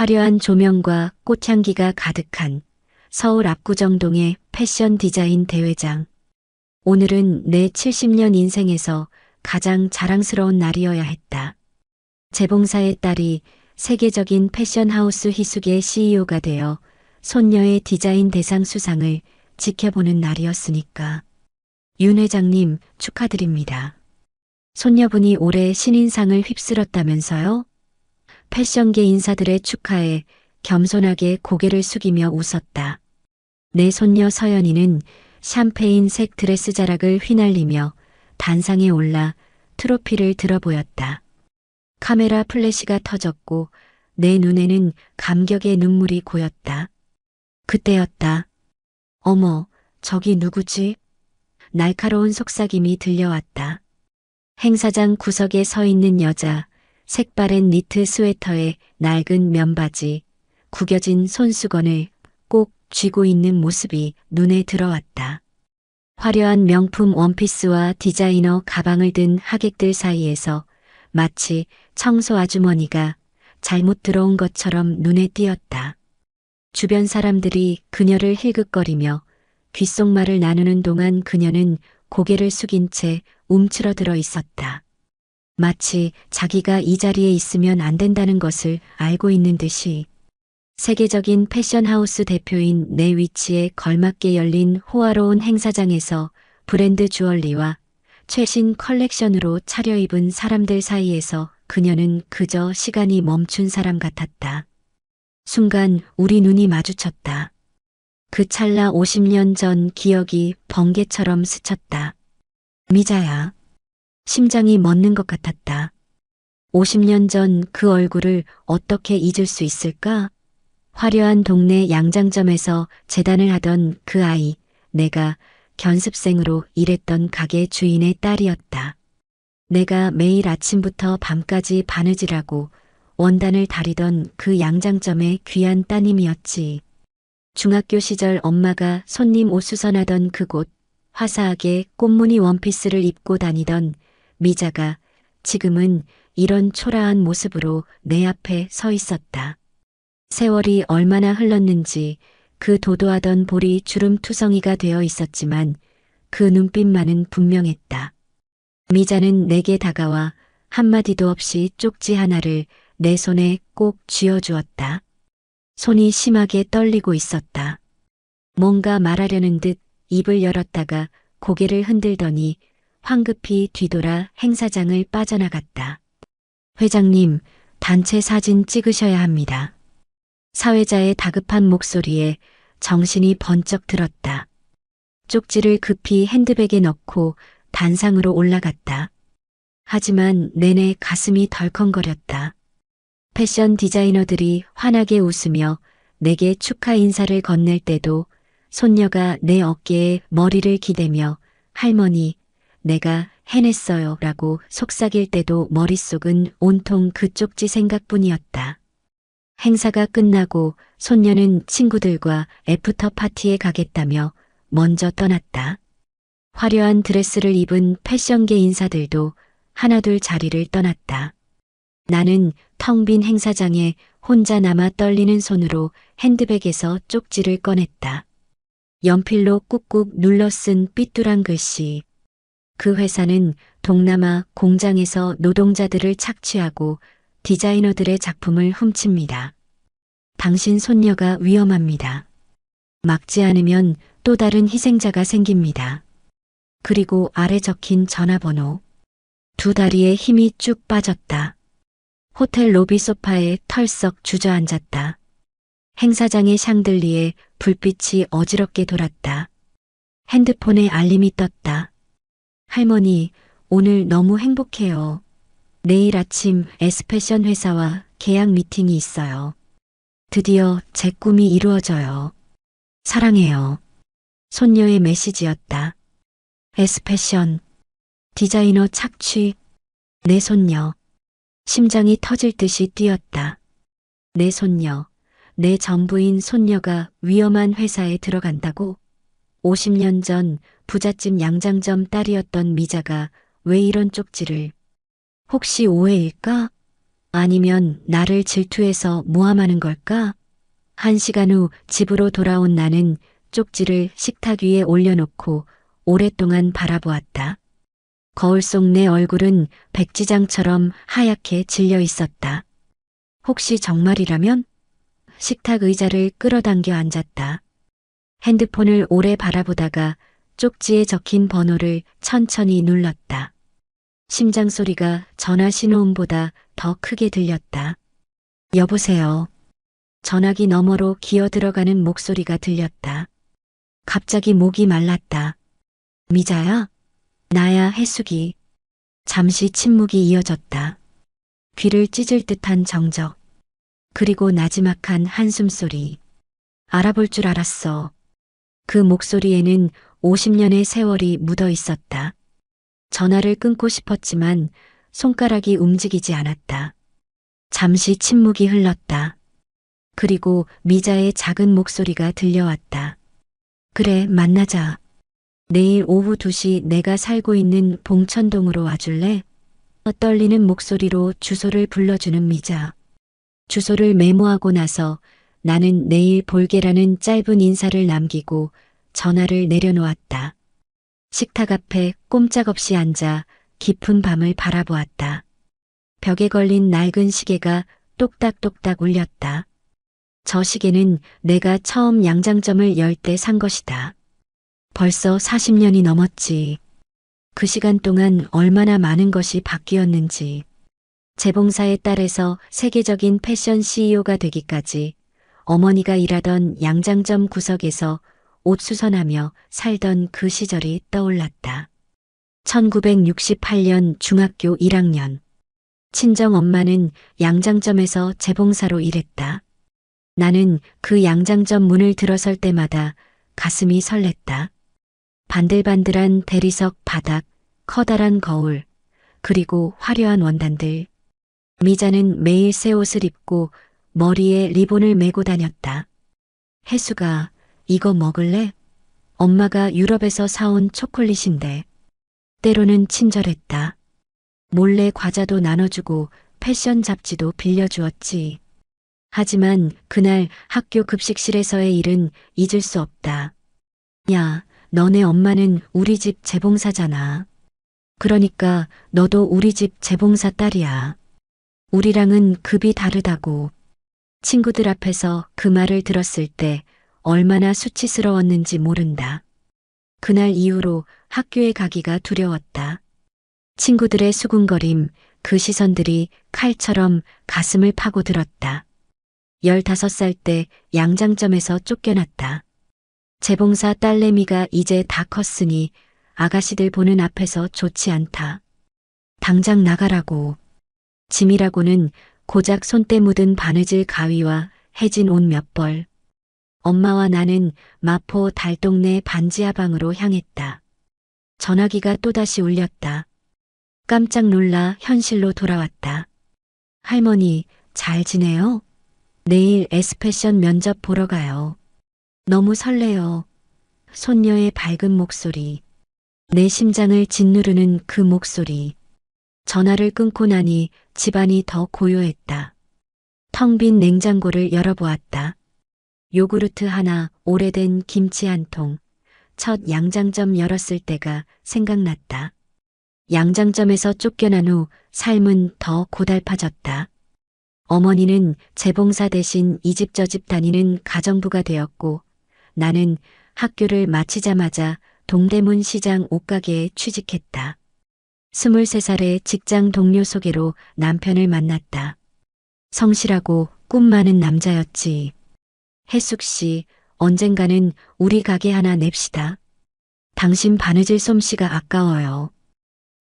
화려한 조명과 꽃향기가 가득한 서울 압구정동의 패션 디자인 대회장. 오늘은 내 70년 인생에서 가장 자랑스러운 날이어야 했다. 재봉사의 딸이 세계적인 패션하우스 희숙의 CEO가 되어 손녀의 디자인 대상 수상을 지켜보는 날이었으니까. 윤 회장님 축하드립니다. 손녀분이 올해 신인상을 휩쓸었다면서요? 패션계 인사들의 축하에 겸손하게 고개를 숙이며 웃었다. 내 손녀 서연이는 샴페인색 드레스 자락을 휘날리며 단상에 올라 트로피를 들어 보였다. 카메라 플래시가 터졌고 내 눈에는 감격의 눈물이 고였다. 그때였다. 어머, 저기 누구지? 날카로운 속삭임이 들려왔다. 행사장 구석에 서 있는 여자, 색바랜 니트 스웨터에 낡은 면바지, 구겨진 손수건을 꼭 쥐고 있는 모습이 눈에 들어왔다. 화려한 명품 원피스와 디자이너 가방을 든 하객들 사이에서 마치 청소 아주머니가 잘못 들어온 것처럼 눈에 띄었다. 주변 사람들이 그녀를 힐끗거리며 귓속말을 나누는 동안 그녀는 고개를 숙인 채 움츠러들어 있었다. 마치 자기가 이 자리에 있으면 안 된다는 것을 알고 있는 듯이. 세계적인 패션하우스 대표인 내 위치에 걸맞게 열린 호화로운 행사장에서 브랜드 주얼리와 최신 컬렉션으로 차려입은 사람들 사이에서 그녀는 그저 시간이 멈춘 사람 같았다. 순간 우리 눈이 마주쳤다. 그 찰나 50년 전 기억이 번개처럼 스쳤다. 미자야. 심장이 멎는 것 같았다. 50년 전 그 얼굴을 어떻게 잊을 수 있을까? 화려한 동네 양장점에서 재단을 하던 그 아이, 내가 견습생으로 일했던 가게 주인의 딸이었다. 내가 매일 아침부터 밤까지 바느질하고 원단을 다리던 그 양장점의 귀한 따님이었지. 중학교 시절 엄마가 손님 옷 수선하던 그곳, 화사하게 꽃무늬 원피스를 입고 다니던 미자가 지금은 이런 초라한 모습으로 내 앞에 서 있었다. 세월이 얼마나 흘렀는지 그 도도하던 볼이 주름투성이가 되어 있었지만 그 눈빛만은 분명했다. 미자는 내게 다가와 한마디도 없이 쪽지 하나를 내 손에 꼭 쥐어주었다. 손이 심하게 떨리고 있었다. 뭔가 말하려는 듯 입을 열었다가 고개를 흔들더니 황급히 뒤돌아 행사장을 빠져나갔다. 회장님, 단체 사진 찍으셔야 합니다. 사회자의 다급한 목소리에 정신이 번쩍 들었다. 쪽지를 급히 핸드백에 넣고 단상으로 올라갔다. 하지만 내내 가슴이 덜컹거렸다. 패션 디자이너들이 환하게 웃으며 내게 축하 인사를 건넬 때도 손녀가 내 어깨에 머리를 기대며 할머니, 내가 해냈어요 라고 속삭일 때도 머릿속은 온통 그 쪽지 생각뿐이었다. 행사가 끝나고 손녀는 친구들과 애프터 파티에 가겠다며 먼저 떠났다. 화려한 드레스를 입은 패션계 인사들도 하나둘 자리를 떠났다. 나는 텅 빈 행사장에 혼자 남아 떨리는 손으로 핸드백에서 쪽지를 꺼냈다. 연필로 꾹꾹 눌러 쓴 삐뚤한 글씨. 그 회사는 동남아 공장에서 노동자들을 착취하고 디자이너들의 작품을 훔칩니다. 당신 손녀가 위험합니다. 막지 않으면 또 다른 희생자가 생깁니다. 그리고 아래 적힌 전화번호. 두 다리에 힘이 쭉 빠졌다. 호텔 로비 소파에 털썩 주저앉았다. 행사장의 샹들리에 불빛이 어지럽게 돌았다. 핸드폰에 알림이 떴다. 할머니, 오늘 너무 행복해요. 내일 아침 S패션 회사와 계약 미팅이 있어요. 드디어 제 꿈이 이루어져요. 사랑해요. 손녀의 메시지였다. S패션, 디자이너 착취, 내 손녀. 심장이 터질 듯이 뛰었다. 내 손녀, 내 전부인 손녀가 위험한 회사에 들어간다고? 50년 전 부잣집 양장점 딸이었던 미자가 왜 이런 쪽지를. 혹시 오해일까? 아니면 나를 질투해서 모함하는 걸까? 1시간 후 집으로 돌아온 나는 쪽지를 식탁 위에 올려놓고 오랫동안 바라보았다. 거울 속 내 얼굴은 백지장처럼 하얗게 질려 있었다. 혹시 정말이라면? 식탁 의자를 끌어당겨 앉았다. 핸드폰을 오래 바라보다가 쪽지에 적힌 번호를 천천히 눌렀다. 심장 소리가 전화 신호음보다 더 크게 들렸다. 여보세요. 전화기 너머로 기어 들어가는 목소리가 들렸다. 갑자기 목이 말랐다. 미자야? 나야, 혜숙이. 잠시 침묵이 이어졌다. 귀를 찢을 듯한 정적. 그리고 나지막한 한숨소리. 알아볼 줄 알았어. 그 목소리에는 50년의 세월이 묻어 있었다. 전화를 끊고 싶었지만 손가락이 움직이지 않았다. 잠시 침묵이 흘렀다. 그리고 미자의 작은 목소리가 들려왔다. 그래, 만나자. 내일 오후 2시 내가 살고 있는 봉천동으로 와줄래? 떨리는 목소리로 주소를 불러주는 미자. 주소를 메모하고 나서 나는 내일 볼게라는 짧은 인사를 남기고 전화를 내려놓았다. 식탁 앞에 꼼짝없이 앉아 깊은 밤을 바라보았다. 벽에 걸린 낡은 시계가 똑딱똑딱 울렸다. 저 시계는 내가 처음 양장점을 열 때 산 것이다. 벌써 40년이 넘었지. 그 시간 동안 얼마나 많은 것이 바뀌었는지. 재봉사의 딸에서 세계적인 패션 CEO가 되기까지 어머니가 일하던 양장점 구석에서 옷 수선하며 살던 그 시절이 떠올랐다. 1968년 중학교 1학년. 친정 엄마는 양장점에서 재봉사로 일했다. 나는 그 양장점 문을 들어설 때마다 가슴이 설렜다. 반들반들한 대리석 바닥, 커다란 거울, 그리고 화려한 원단들. 미자는 매일 새 옷을 입고 머리에 리본을 메고 다녔다. 혜수가 이거 먹을래? 엄마가 유럽에서 사온 초콜릿인데. 때로는 친절했다. 몰래 과자도 나눠주고 패션 잡지도 빌려주었지. 하지만 그날 학교 급식실에서의 일은 잊을 수 없다. 야, 너네 엄마는 우리 집 재봉사잖아. 그러니까 너도 우리 집 재봉사 딸이야. 우리랑은 급이 다르다고. 친구들 앞에서 그 말을 들었을 때 얼마나 수치스러웠는지 모른다. 그날 이후로 학교에 가기가 두려웠다. 친구들의 수군거림, 그 시선들이 칼처럼 가슴을 파고들었다. 15살 때 양장점에서 쫓겨났다. 재봉사 딸내미가 이제 다 컸으니 아가씨들 보는 앞에서 좋지 않다. 당장 나가라고. 짐이라고는 고작 손때 묻은 바느질 가위와 해진 옷 몇 벌. 엄마와 나는 마포 달동네 반지하방으로 향했다. 전화기가 또다시 울렸다. 깜짝 놀라 현실로 돌아왔다. 할머니, 잘 지내요? 내일 에스패션 면접 보러 가요. 너무 설레요. 손녀의 밝은 목소리. 내 심장을 짓누르는 그 목소리. 전화를 끊고 나니 집안이 더 고요했다. 텅 빈 냉장고를 열어보았다. 요구르트 하나, 오래된 김치 한 통. 첫 양장점 열었을 때가 생각났다. 양장점에서 쫓겨난 후 삶은 더 고달파졌다. 어머니는 재봉사 대신 이 집 저 집 다니는 가정부가 되었고 나는 학교를 마치자마자 동대문 시장 옷가게에 취직했다. 23살의 직장 동료 소개로 남편을 만났다. 성실하고 꿈 많은 남자였지. 혜숙 씨, 언젠가는 우리 가게 하나 냅시다. 당신 바느질 솜씨가 아까워요.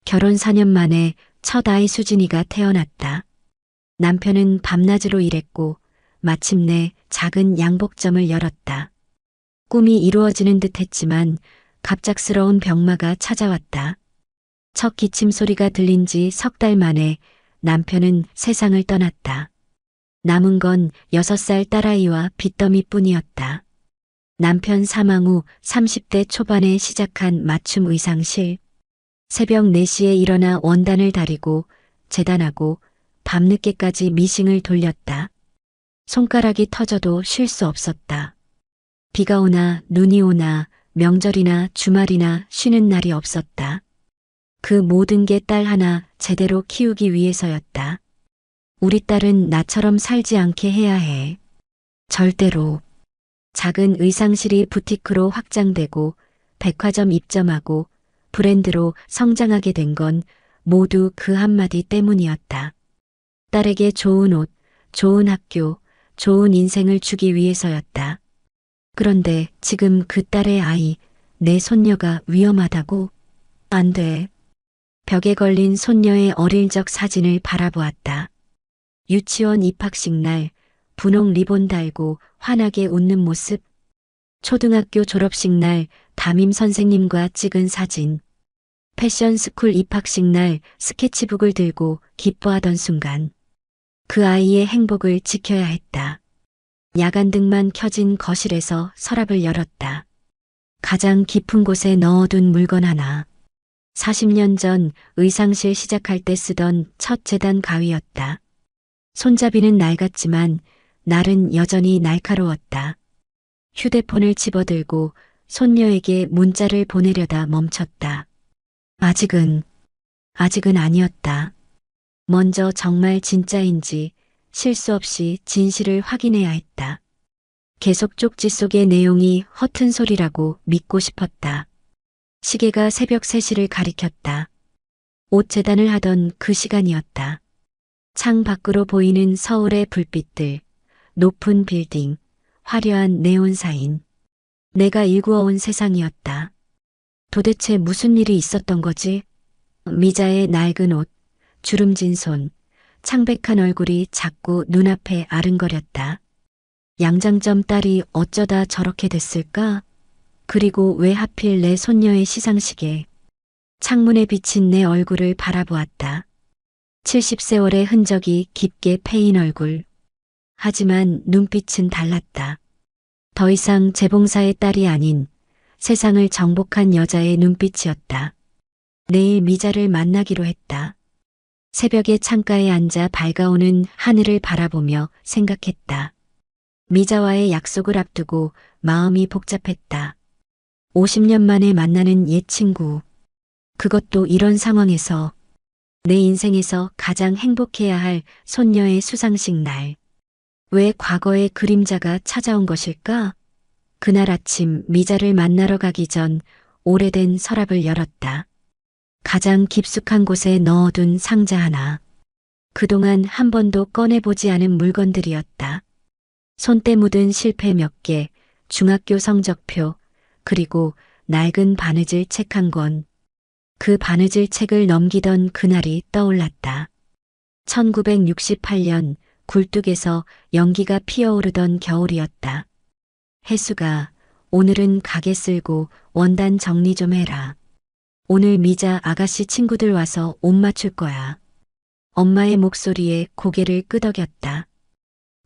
결혼 4년 만에 첫 아이 수진이가 태어났다. 남편은 밤낮으로 일했고 마침내 작은 양복점을 열었다. 꿈이 이루어지는 듯 했지만 갑작스러운 병마가 찾아왔다. 첫 기침 소리가 들린 지 3달 만에 남편은 세상을 떠났다. 남은 건 6살 딸아이와 빚더미뿐이었다. 남편 사망 후 30대 초반에 시작한 맞춤 의상실. 새벽 4시에 일어나 원단을 다리고 재단하고 밤늦게까지 미싱을 돌렸다. 손가락이 터져도 쉴 수 없었다. 비가 오나 눈이 오나 명절이나 주말이나 쉬는 날이 없었다. 그 모든 게 딸 하나 제대로 키우기 위해서였다. 우리 딸은 나처럼 살지 않게 해야 해. 절대로. 작은 의상실이 부티크로 확장되고 백화점 입점하고 브랜드로 성장하게 된 건 모두 그 한마디 때문이었다. 딸에게 좋은 옷, 좋은 학교, 좋은 인생을 주기 위해서였다. 그런데 지금 그 딸의 아이, 내 손녀가 위험하다고? 안 돼. 벽에 걸린 손녀의 어릴 적 사진을 바라보았다. 유치원 입학식 날 분홍 리본 달고 환하게 웃는 모습. 초등학교 졸업식 날 담임 선생님과 찍은 사진. 패션 스쿨 입학식 날 스케치북을 들고 기뻐하던 순간. 그 아이의 행복을 지켜야 했다. 야간등만 켜진 거실에서 서랍을 열었다. 가장 깊은 곳에 넣어둔 물건 하나. 40년 전 의상실 시작할 때 쓰던 첫 재단 가위였다. 손잡이는 낡았지만 날은 여전히 날카로웠다. 휴대폰을 집어들고 손녀에게 문자를 보내려다 멈췄다. 아직은 아니었다. 먼저 정말 진짜인지 실수 없이 진실을 확인해야 했다. 계속 쪽지 속의 내용이 허튼 소리라고 믿고 싶었다. 시계가 새벽 3시를 가리켰다. 옷 재단을 하던 그 시간이었다. 창 밖으로 보이는 서울의 불빛들, 높은 빌딩, 화려한 네온 사인. 내가 일구어온 세상이었다. 도대체 무슨 일이 있었던 거지? 미자의 낡은 옷, 주름진 손, 창백한 얼굴이 자꾸 눈앞에 아른거렸다. 양장점 딸이 어쩌다 저렇게 됐을까? 그리고 왜 하필 내 손녀의 시상식에. 창문에 비친 내 얼굴을 바라보았다. 70세월의 흔적이 깊게 패인 얼굴. 하지만 눈빛은 달랐다. 더 이상 재봉사의 딸이 아닌 세상을 정복한 여자의 눈빛이었다. 내일 미자를 만나기로 했다. 새벽에 창가에 앉아 밝아오는 하늘을 바라보며 생각했다. 미자와의 약속을 앞두고 마음이 복잡했다. 50년 만에 만나는 옛 친구. 그것도 이런 상황에서 내 인생에서 가장 행복해야 할 손녀의 수상식 날. 왜 과거의 그림자가 찾아온 것일까? 그날 아침 미자를 만나러 가기 전 오래된 서랍을 열었다. 가장 깊숙한 곳에 넣어둔 상자 하나. 그동안 한 번도 꺼내보지 않은 물건들이었다. 손때 묻은 실패 몇 개, 중학교 성적표, 그리고 낡은 바느질 책 한 권. 그 바느질 책을 넘기던 그날이 떠올랐다. 1968년 굴뚝에서 연기가 피어오르던 겨울이었다. 혜수가 오늘은 가게 쓸고 원단 정리 좀 해라. 오늘 미자 아가씨 친구들 와서 옷 맞출 거야. 엄마의 목소리에 고개를 끄덕였다.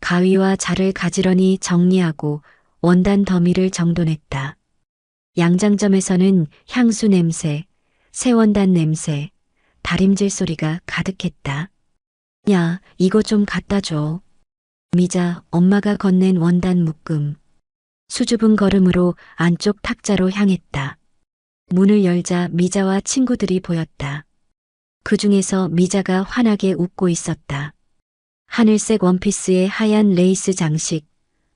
가위와 자를 가지런히 정리하고 원단 더미를 정돈했다. 양장점에서는 향수 냄새, 새 원단 냄새, 다림질 소리가 가득했다. 야, 이거 좀 갖다 줘. 미자, 엄마가 건넨 원단 묶음. 수줍은 걸음으로 안쪽 탁자로 향했다. 문을 열자 미자와 친구들이 보였다. 그 중에서 미자가 환하게 웃고 있었다. 하늘색 원피스에 하얀 레이스 장식,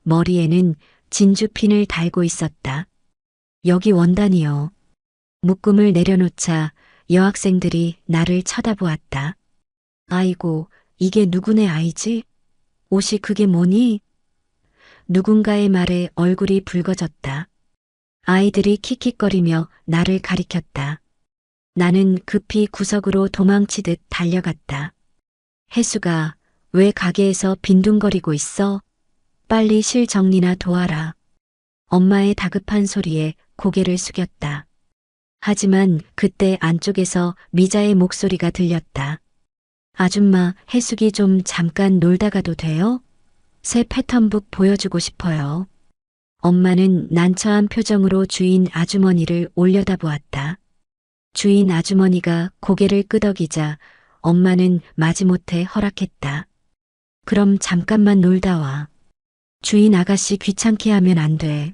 머리에는 진주핀을 달고 있었다. 여기 원단이요. 묶음을 내려놓자 여학생들이 나를 쳐다보았다. 아이고, 이게 누구네 아이지? 옷이 그게 뭐니? 누군가의 말에 얼굴이 붉어졌다. 아이들이 킥킥거리며 나를 가리켰다. 나는 급히 구석으로 도망치듯 달려갔다. 혜수가 왜 가게에서 빈둥거리고 있어? 빨리 실 정리나 도와라. 엄마의 다급한 소리에 고개를 숙였다. 하지만 그때 안쪽에서 미자의 목소리가 들렸다. 아줌마, 혜숙이 좀 잠깐 놀다 가도 돼요? 새 패턴북 보여주고 싶어요. 엄마는 난처한 표정으로 주인 아주머니를 올려다보았다. 주인 아주머니가 고개를 끄덕이자 엄마는 마지못해 허락했다. 그럼 잠깐만 놀다 와. 주인 아가씨 귀찮게 하면 안 돼.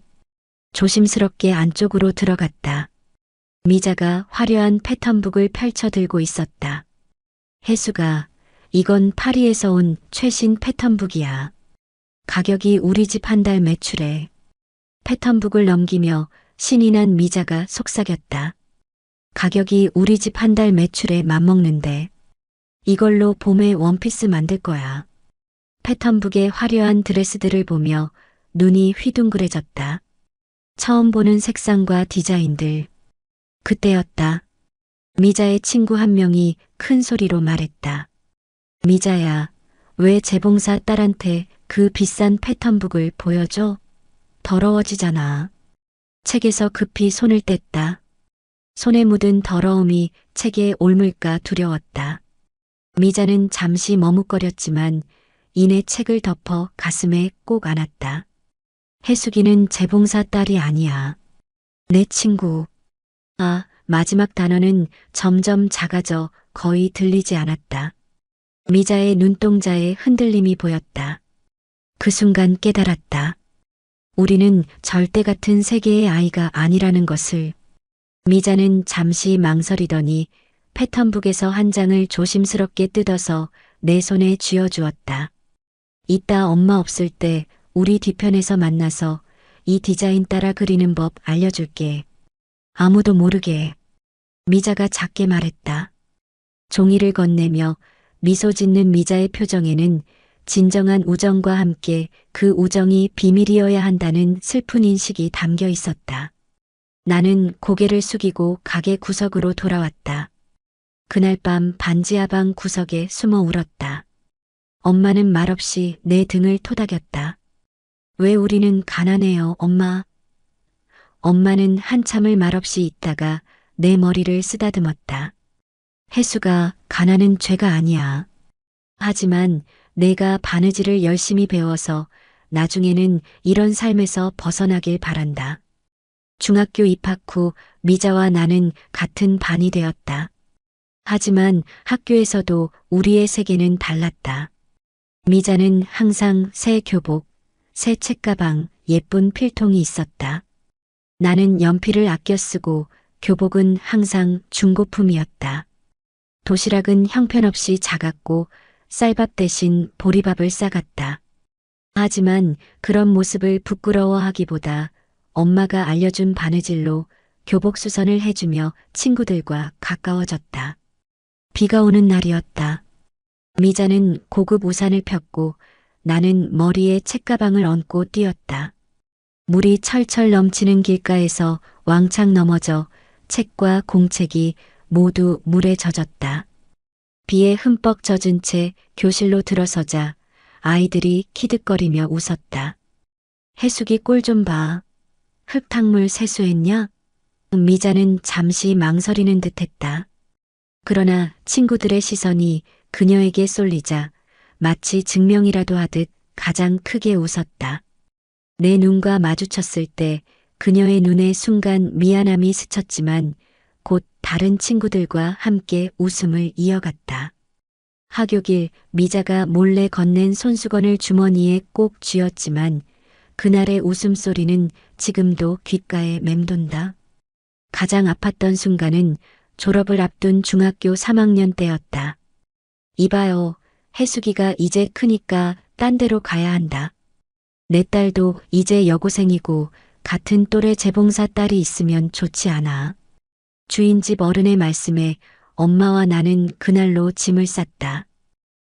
조심스럽게 안쪽으로 들어갔다. 미자가 화려한 패턴북을 펼쳐 들고 있었다. 혜수가 이건 파리에서 온 최신 패턴북이야. 가격이 우리 집 한 달 매출에. 패턴북을 넘기며 신이 난 미자가 속삭였다. 가격이 우리 집 한 달 매출에 맞먹는데 이걸로 봄에 원피스 만들 거야. 패턴북의 화려한 드레스들을 보며 눈이 휘둥그레졌다. 처음 보는 색상과 디자인들. 그때였다. 미자의 친구 한 명이 큰 소리로 말했다. 미자야, 왜 재봉사 딸한테 그 비싼 패턴북을 보여줘? 더러워지잖아. 책에서 급히 손을 뗐다. 손에 묻은 더러움이 책에 옮을까 두려웠다. 미자는 잠시 머뭇거렸지만 이내 책을 덮어 가슴에 꼭 안았다. 혜숙이는 재봉사 딸이 아니야. 내 친구. 아, 마지막 단어는 점점 작아져 거의 들리지 않았다. 미자의 눈동자에 흔들림이 보였다. 그 순간 깨달았다. 우리는 절대 같은 세계의 아이가 아니라는 것을. 미자는 잠시 망설이더니 패턴북에서 한 장을 조심스럽게 뜯어서 내 손에 쥐어주었다. 이따 엄마 없을 때 우리 뒤편에서 만나서 이 디자인 따라 그리는 법 알려줄게. 아무도 모르게. 미자가 작게 말했다. 종이를 건네며 미소 짓는 미자의 표정에는 진정한 우정과 함께 그 우정이 비밀이어야 한다는 슬픈 인식이 담겨 있었다. 나는 고개를 숙이고 가게 구석으로 돌아왔다. 그날 밤 반지하방 구석에 숨어 울었다. 엄마는 말없이 내 등을 토닥였다. 왜 우리는 가난해요, 엄마? 엄마는 한참을 말없이 있다가 내 머리를 쓰다듬었다. 혜수가 가난은 죄가 아니야. 하지만 내가 바느질을 열심히 배워서 나중에는 이런 삶에서 벗어나길 바란다. 중학교 입학 후 미자와 나는 같은 반이 되었다. 하지만 학교에서도 우리의 세계는 달랐다. 미자는 항상 새 교복, 새 책가방, 예쁜 필통이 있었다. 나는 연필을 아껴 쓰고 교복은 항상 중고품이었다. 도시락은 형편없이 작았고 쌀밥 대신 보리밥을 싸갔다. 하지만 그런 모습을 부끄러워하기보다 엄마가 알려준 바느질로 교복 수선을 해주며 친구들과 가까워졌다. 비가 오는 날이었다. 미자는 고급 우산을 폈고 나는 머리에 책가방을 얹고 뛰었다. 물이 철철 넘치는 길가에서 왕창 넘어져 책과 공책이 모두 물에 젖었다. 비에 흠뻑 젖은 채 교실로 들어서자 아이들이 키득거리며 웃었다. 혜숙이 꼴 좀 봐. 흙탕물 세수했냐? 미자는 잠시 망설이는 듯했다. 그러나 친구들의 시선이 그녀에게 쏠리자 마치 증명이라도 하듯 가장 크게 웃었다. 내 눈과 마주쳤을 때 그녀의 눈에 순간 미안함이 스쳤지만 곧 다른 친구들과 함께 웃음을 이어갔다. 하교길 미자가 몰래 건넨 손수건을 주머니에 꼭 쥐었지만 그날의 웃음소리는 지금도 귓가에 맴돈다. 가장 아팠던 순간은 졸업을 앞둔 중학교 3학년 때였다. 이봐요, 혜숙이가 이제 크니까 딴 데로 가야 한다. 내 딸도 이제 여고생이고 같은 또래 재봉사 딸이 있으면 좋지 않아. 주인집 어른의 말씀에 엄마와 나는 그날로 짐을 쌌다.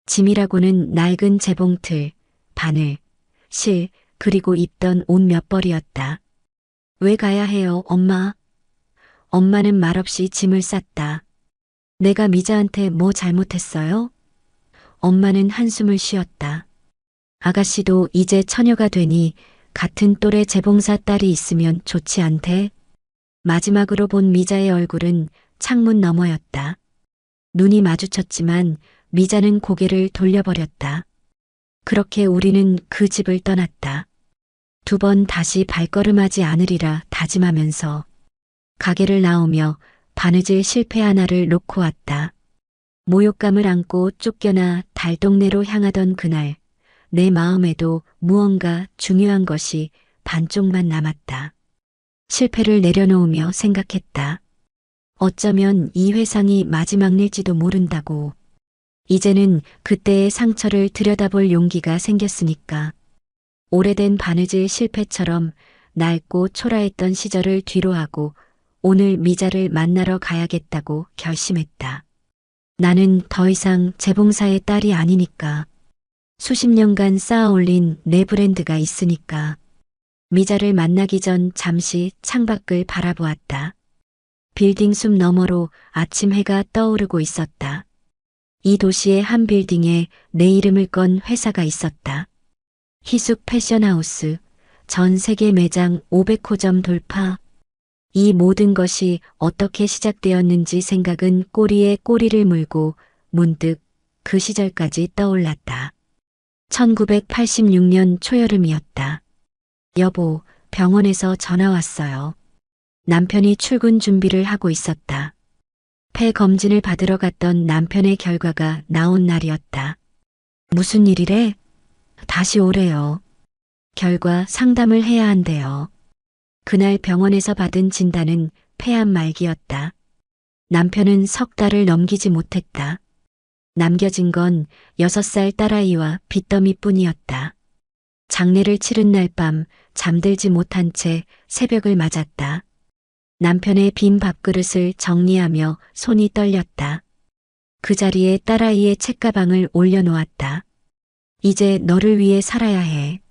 짐이라고는 낡은 재봉틀, 바늘, 실, 그리고 입던 옷 몇 벌이었다. 왜 가야 해요, 엄마? 엄마는 말없이 짐을 쌌다. 내가 미자한테 뭐 잘못했어요? 엄마는 한숨을 쉬었다. 아가씨도 이제 처녀가 되니 같은 또래 재봉사 딸이 있으면 좋지 않대? 마지막으로 본 미자의 얼굴은 창문 너머였다. 눈이 마주쳤지만 미자는 고개를 돌려버렸다. 그렇게 우리는 그 집을 떠났다. 2번 다시 발걸음하지 않으리라 다짐하면서 가게를 나오며 바느질 실패 하나를 놓고 왔다. 모욕감을 안고 쫓겨나 달동네로 향하던 그날, 내 마음에도 무언가 중요한 것이 반쪽만 남았다. 실패를 내려놓으며 생각했다. 어쩌면 이 회상이 마지막일지도 모른다고. 이제는 그때의 상처를 들여다볼 용기가 생겼으니까. 오래된 바느질 실패처럼 낡고 초라했던 시절을 뒤로하고 오늘 미자를 만나러 가야겠다고 결심했다. 나는 더 이상 재봉사의 딸이 아니니까. 수십 년간 쌓아올린 내 브랜드가 있으니까. 미자를 만나기 전 잠시 창밖을 바라보았다. 빌딩 숲 너머로 아침 해가 떠오르고 있었다. 이 도시의 한 빌딩에 내 이름을 건 회사가 있었다. 희숙 패션하우스, 전 세계 매장 500호점 돌파. 이 모든 것이 어떻게 시작되었는지 생각은 꼬리에 꼬리를 물고 문득 그 시절까지 떠올랐다. 1986년 초여름이었다. 여보, 병원에서 전화 왔어요. 남편이 출근 준비를 하고 있었다. 폐 검진을 받으러 갔던 남편의 결과가 나온 날이었다. 무슨 일이래? 다시 오래요. 결과 상담을 해야 한대요. 그날 병원에서 받은 진단은 폐암 말기였다. 남편은 석 달을 넘기지 못했다. 남겨진 건 6살 딸아이와 빚더미뿐이었다. 장례를 치른 날 밤 잠들지 못한 채 새벽을 맞았다. 남편의 빈 밥그릇을 정리하며 손이 떨렸다. 그 자리에 딸아이의 책가방을 올려놓았다. 이제 너를 위해 살아야 해.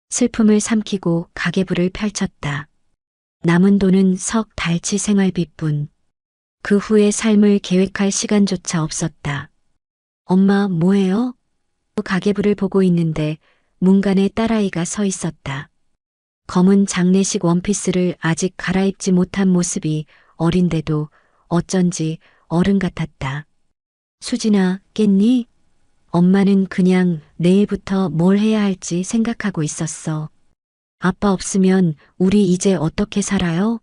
슬픔을 삼키고 가계부를 펼쳤다. 남은 돈은 석 달치 생활비뿐. 그 후의 삶을 계획할 시간조차 없었다. 엄마, 뭐해요? 가계부를 보고 있는데 문간에 딸아이가 서 있었다. 검은 장례식 원피스를 아직 갈아입지 못한 모습이 어린데도 어쩐지 어른 같았다. 수진아, 깼니? 엄마는 그냥 내일부터 뭘 해야 할지 생각하고 있었어. 아빠 없으면 우리 이제 어떻게 살아요?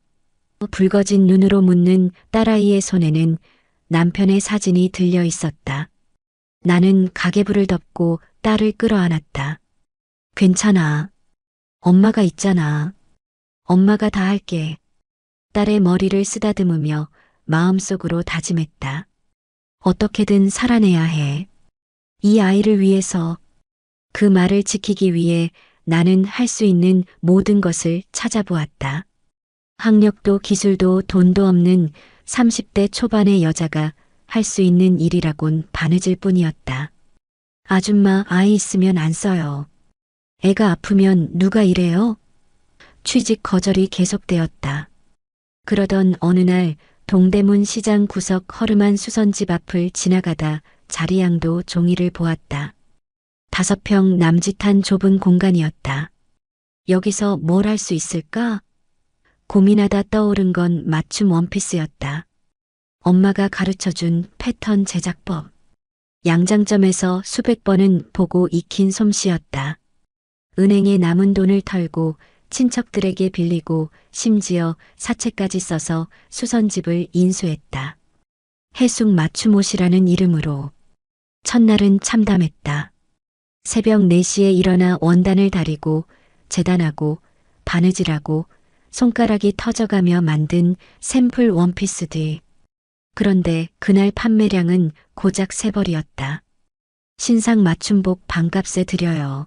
붉어진 눈으로 묻는 딸아이의 손에는 남편의 사진이 들려 있었다. 나는 가계부를 덮고 딸을 끌어안았다. 괜찮아. 엄마가 있잖아. 엄마가 다 할게. 딸의 머리를 쓰다듬으며 마음속으로 다짐했다. 어떻게든 살아내야 해. 이 아이를 위해서. 그 말을 지키기 위해 나는 할 수 있는 모든 것을 찾아보았다. 학력도 기술도 돈도 없는 30대 초반의 여자가 할 수 있는 일이라곤 바느질 뿐이었다. 아줌마, 아이 있으면 안 써요. 애가 아프면 누가 일해요? 취직 거절이 계속되었다. 그러던 어느 날 동대문 시장 구석 허름한 수선집 앞을 지나가다 자리양도 종이를 보았다. 5평 남짓한 좁은 공간이었다. 여기서 뭘 할 수 있을까? 고민하다 떠오른 건 맞춤 원피스였다. 엄마가 가르쳐준 패턴 제작법. 양장점에서 수백 번은 보고 익힌 솜씨였다. 은행에 남은 돈을 털고 친척들에게 빌리고 심지어 사채까지 써서 수선집을 인수했다. 해숙 맞춤옷이라는 이름으로. 첫날은 참담했다. 새벽 4시에 일어나 원단을 다리고 재단하고 바느질하고 손가락이 터져가며 만든 샘플 원피스들. 그런데 그날 판매량은 고작 3벌이었다. 신상 맞춤복 반값에 드려요.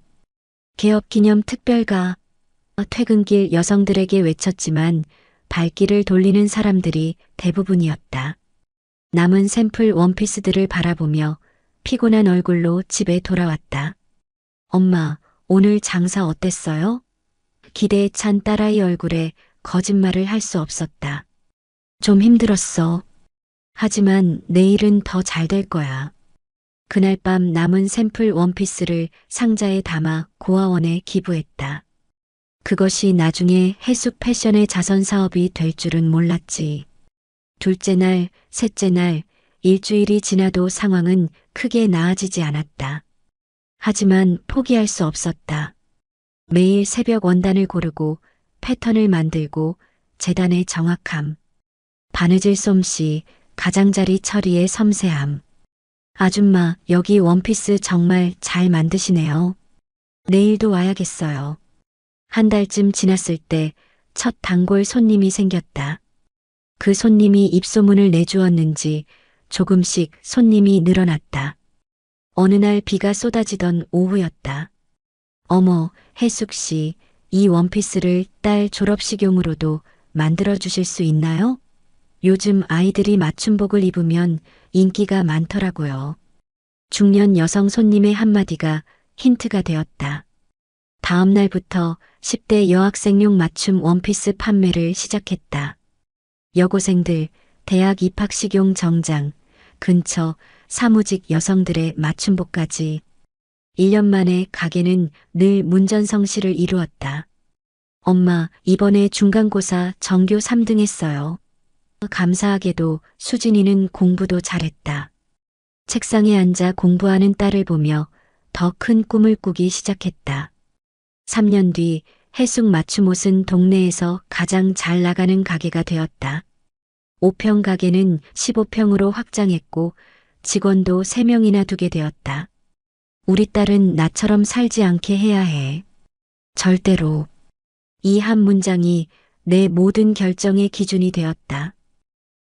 개업기념 특별가. 퇴근길 여성들에게 외쳤지만 발길을 돌리는 사람들이 대부분이었다. 남은 샘플 원피스들을 바라보며 피곤한 얼굴로 집에 돌아왔다. 엄마, 오늘 장사 어땠어요? 기대에 찬 딸아이 얼굴에 거짓말을 할 수 없었다. 좀 힘들었어. 하지만 내일은 더 잘 될 거야. 그날 밤 남은 샘플 원피스를 상자에 담아 고아원에 기부했다. 그것이 나중에 해숙 패션의 자선 사업이 될 줄은 몰랐지. 둘째 날, 셋째 날, 일주일이 지나도 상황은 크게 나아지지 않았다. 하지만 포기할 수 없었다. 매일 새벽 원단을 고르고 패턴을 만들고 재단의 정확함, 바느질 솜씨, 가장자리 처리의 섬세함. 아줌마, 여기 원피스 정말 잘 만드시네요. 내일도 와야겠어요. 한 달쯤 지났을 때 첫 단골 손님이 생겼다. 그 손님이 입소문을 내주었는지 조금씩 손님이 늘어났다. 어느 날 비가 쏟아지던 오후였다. 어머, 혜숙 씨, 이 원피스를 딸 졸업식용으로도 만들어 주실 수 있나요? 요즘 아이들이 맞춤복을 입으면 인기가 많더라고요. 중년 여성 손님의 한마디가 힌트가 되었다. 다음 날부터 10대 여학생용 맞춤 원피스 판매를 시작했다. 여고생들, 대학 입학식용 정장, 근처 사무직 여성들의 맞춤복까지 1년 만에 가게는 늘 문전성시를 이루었다. 엄마, 이번에 중간고사 전교 3등 했어요. 감사하게도 수진이는 공부도 잘했다. 책상에 앉아 공부하는 딸을 보며 더 큰 꿈을 꾸기 시작했다. 3년 뒤 해숙 맞춤옷은 동네에서 가장 잘 나가는 가게가 되었다. 5평 가게는 15평으로 확장했고 직원도 3명이나 두게 되었다. 우리 딸은 나처럼 살지 않게 해야 해. 절대로. 이 한 문장이 내 모든 결정의 기준이 되었다.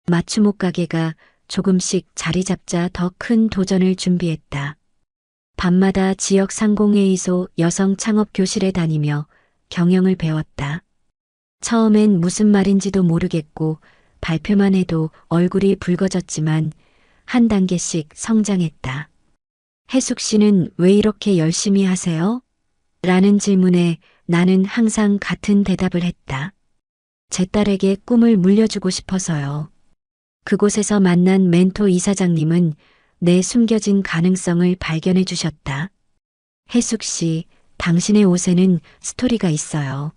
맞춤옷 가게가 조금씩 자리 잡자 더 큰 도전을 준비했다. 밤마다 지역 상공회의소 여성 창업 교실에 다니며 경영을 배웠다. 처음엔 무슨 말인지도 모르겠고 발표만 해도 얼굴이 붉어졌지만 한 단계씩 성장했다. 혜숙 씨는 왜 이렇게 열심히 하세요? 라는 질문에 나는 항상 같은 대답을 했다. 제 딸에게 꿈을 물려주고 싶어서요. 그곳에서 만난 멘토 이사장님은 내 숨겨진 가능성을 발견해 주셨다. 혜숙 씨, 당신의 옷에는 스토리가 있어요.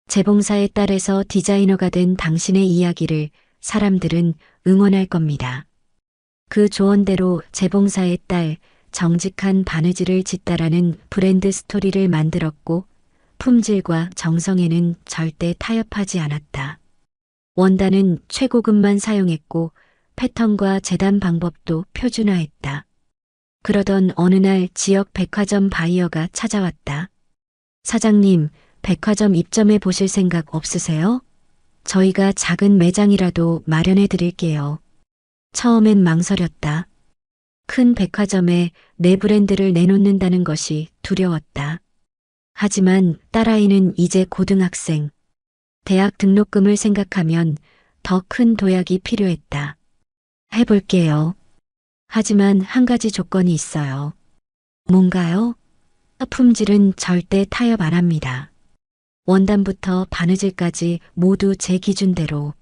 재봉사의 딸에서 디자이너가 된 당신의 이야기를 사람들은 응원할 겁니다. 그 조언대로 재봉사의 딸, 정직한 바느질을 짓다라는 브랜드 스토리를 만들었고 품질과 정성에는 절대 타협하지 않았다. 원단은 최고급만 사용했고 패턴과 재단 방법도 표준화했다. 그러던 어느 날 지역 백화점 바이어가 찾아왔다. 사장님, 백화점 입점해 보실 생각 없으세요? 저희가 작은 매장이라도 마련해 드릴게요. 처음엔 망설였다. 큰 백화점에 내 브랜드를 내놓는다는 것이 두려웠다. 하지만 딸아이는 이제 고등학생. 대학 등록금을 생각하면 더 큰 도약이 필요했다. 해볼게요. 하지만 한 가지 조건이 있어요. 뭔가요? 품질은 절대 타협 안 합니다. 원단부터 바느질까지 모두 제 기준대로.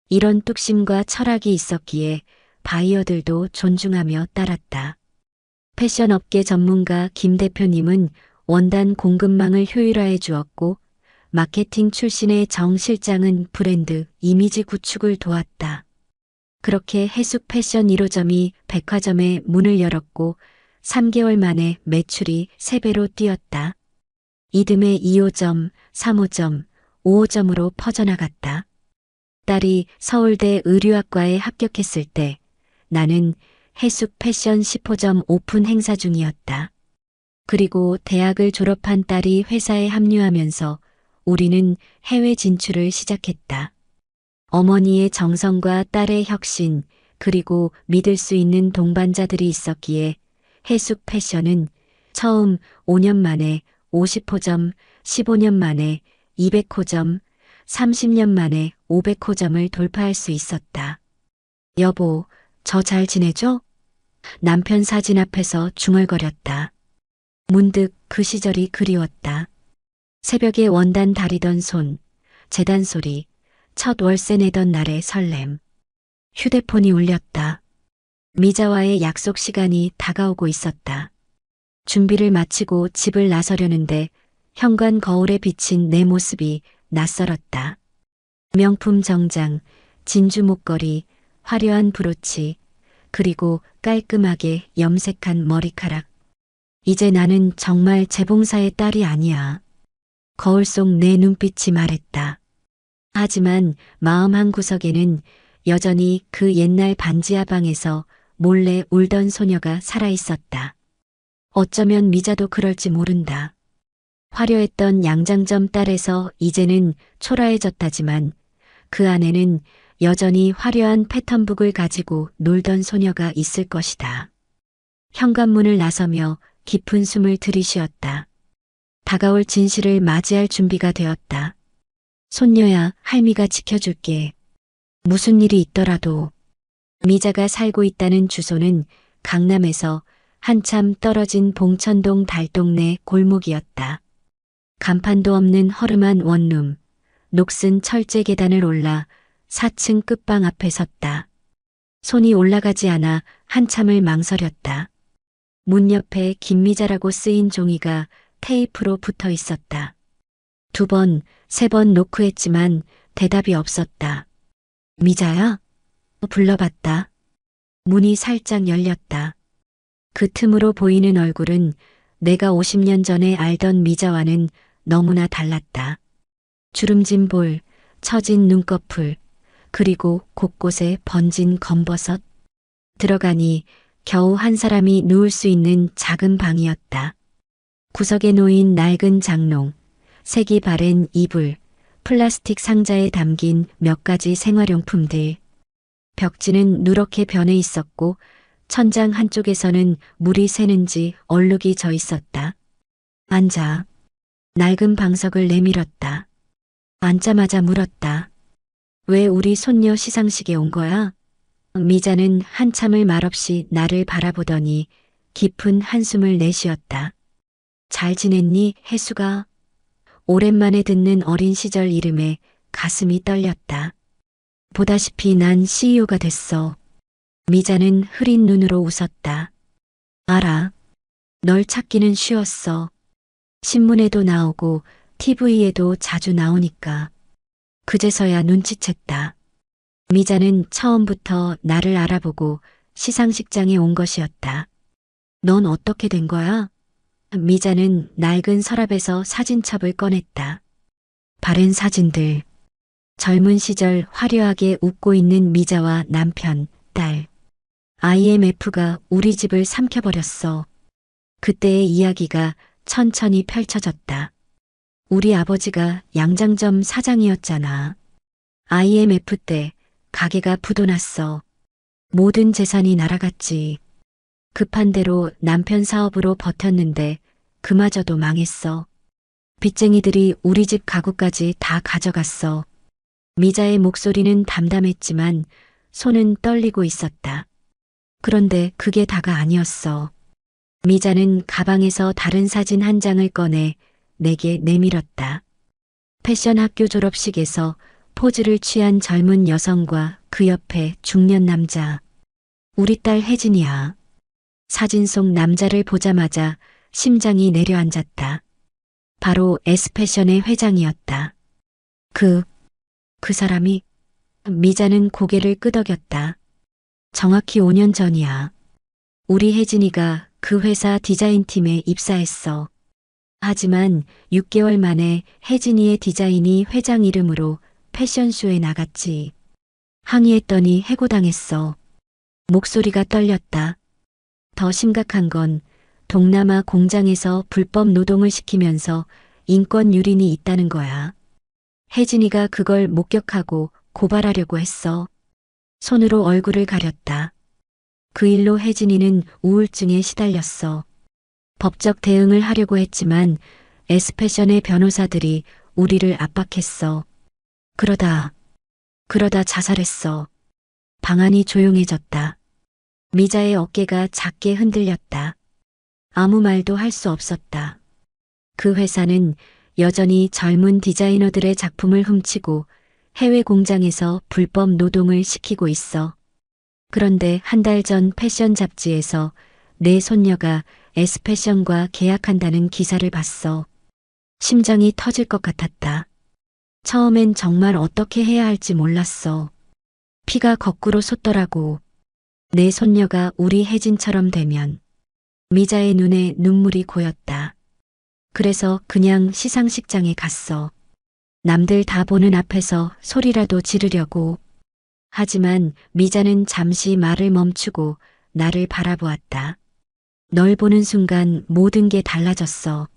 이런 뚝심과 철학이 있었기에 바이어들도 존중하며 따랐다. 패션업계 전문가 김 대표님은 원단 공급망을 효율화해 주었고 마케팅 출신의 정 실장은 브랜드 이미지 구축을 도왔다. 그렇게 혜숙 패션 1호점이 백화점에 문을 열었고 3개월 만에 매출이 3배로 뛰었다. 이듬해 2호점, 3호점, 5호점으로 퍼져나갔다. 딸이 서울대 의류학과에 합격했을 때 나는 혜숙 패션 10호점 오픈 행사 중이었다. 그리고 대학을 졸업한 딸이 회사에 합류하면서 우리는 해외 진출을 시작했다. 어머니의 정성과 딸의 혁신, 그리고 믿을 수 있는 동반자들이 있었기에 혜숙 패션은 처음 5년 만에 50호점, 15년 만에 200호점, 30년 만에 500호점을 돌파할 수 있었다. 여보, 저 잘 지내죠? 남편 사진 앞에서 중얼거렸다. 문득 그 시절이 그리웠다. 새벽에 원단 다리던 손, 재단 소리, 첫 월세 내던 날의 설렘. 휴대폰이 울렸다. 미자와의 약속 시간이 다가오고 있었다. 준비를 마치고 집을 나서려는데 현관 거울에 비친 내 모습이 낯설었다. 명품 정장, 진주 목걸이, 화려한 브로치, 그리고 깔끔하게 염색한 머리카락. 이제 나는 정말 재봉사의 딸이 아니야. 거울 속 내 눈빛이 말했다. 하지만 마음 한구석에는 여전히 그 옛날 반지하 방에서 몰래 울던 소녀가 살아있었다. 어쩌면 미자도 그럴지 모른다. 화려했던 양장점 딸에서 이제는 초라해졌다지만 그 안에는 여전히 화려한 패턴북을 가지고 놀던 소녀가 있을 것이다. 현관문을 나서며 깊은 숨을 들이쉬었다. 다가올 진실을 맞이할 준비가 되었다. 손녀야, 할미가 지켜줄게. 무슨 일이 있더라도. 미자가 살고 있다는 주소는 강남에서 한참 떨어진 봉천동 달동네 골목이었다. 간판도 없는 허름한 원룸, 녹슨 철제 계단을 올라 4층 끝방 앞에 섰다. 손이 올라가지 않아 한참을 망설였다. 문 옆에 김미자라고 쓰인 종이가 테이프로 붙어 있었다. 2번, 3번 노크했지만 대답이 없었다. 미자야? 불러봤다. 문이 살짝 열렸다. 그 틈으로 보이는 얼굴은 내가 50년 전에 알던 미자와는 너무나 달랐다. 주름진 볼, 처진 눈꺼풀, 그리고 곳곳에 번진 검버섯. 들어가니 겨우 한 사람이 누울 수 있는 작은 방이었다. 구석에 놓인 낡은 장롱, 색이 바랜 이불, 플라스틱 상자에 담긴 몇 가지 생활용품들. 벽지는 누렇게 변해 있었고 천장 한쪽에서는 물이 새는지 얼룩이 져 있었다. 앉아. 낡은 방석을 내밀었다. 앉자마자 물었다. 왜 우리 손녀 시상식에 온 거야? 미자는 한참을 말없이 나를 바라보더니 깊은 한숨을 내쉬었다. 잘 지냈니, 혜수가? 오랜만에 듣는 어린 시절 이름에 가슴이 떨렸다. 보다시피 난 CEO가 됐어. 미자는 흐린 눈으로 웃었다. 알아. 널 찾기는 쉬웠어. 신문에도 나오고 TV에도 자주 나오니까. 그제서야 눈치챘다. 미자는 처음부터 나를 알아보고 시상식장에 온 것이었다. 넌 어떻게 된 거야? 미자는 낡은 서랍에서 사진첩을 꺼냈다. 바랜 사진들. 젊은 시절 화려하게 웃고 있는 미자와 남편, 딸. IMF가 우리 집을 삼켜버렸어. 그때의 이야기가 천천히 펼쳐졌다. 우리 아버지가 양장점 사장이었잖아. IMF 때 가게가 부도났어. 모든 재산이 날아갔지. 급한 대로 남편 사업으로 버텼는데 그마저도 망했어. 빚쟁이들이 우리 집 가구까지 다 가져갔어. 미자의 목소리는 담담했지만 손은 떨리고 있었다. 그런데 그게 다가 아니었어. 미자는 가방에서 다른 사진 한 장을 꺼내 내게 내밀었다. 패션 학교 졸업식에서 포즈를 취한 젊은 여성과 그 옆에 중년 남자. 우리 딸 혜진이야. 사진 속 남자를 보자마자 심장이 내려앉았다. 바로 S패션의 회장이었다. 그 사람이. 미자는 고개를 끄덕였다. 정확히 5년 전이야. 우리 혜진이가 그 회사 디자인팀에 입사했어. 하지만 6개월 만에 혜진이의 디자인이 회장 이름으로 패션쇼에 나갔지. 항의했더니 해고당했어. 목소리가 떨렸다. 더 심각한 건 동남아 공장에서 불법 노동을 시키면서 인권 유린이 있다는 거야. 혜진이가 그걸 목격하고 고발하려고 했어. 손으로 얼굴을 가렸다. 그 일로 혜진이는 우울증에 시달렸어. 법적 대응을 하려고 했지만 S패션의 변호사들이 우리를 압박했어. 그러다 자살했어. 방안이 조용해졌다. 미자의 어깨가 작게 흔들렸다. 아무 말도 할 수 없었다. 그 회사는 여전히 젊은 디자이너들의 작품을 훔치고 해외 공장에서 불법 노동을 시키고 있어. 그런데 한 달 전 패션 잡지에서 내 손녀가 S패션과 계약한다는 기사를 봤어. 심장이 터질 것 같았다. 처음엔 정말 어떻게 해야 할지 몰랐어. 피가 거꾸로 솟더라고. 내 손녀가 우리 혜진처럼 되면. 미자의 눈에 눈물이 고였다. 그래서 그냥 시상식장에 갔어. 남들 다 보는 앞에서 소리라도 지르려고. 하지만 미자는 잠시 말을 멈추고 나를 바라보았다. 널 보는 순간 모든 게 달라졌어.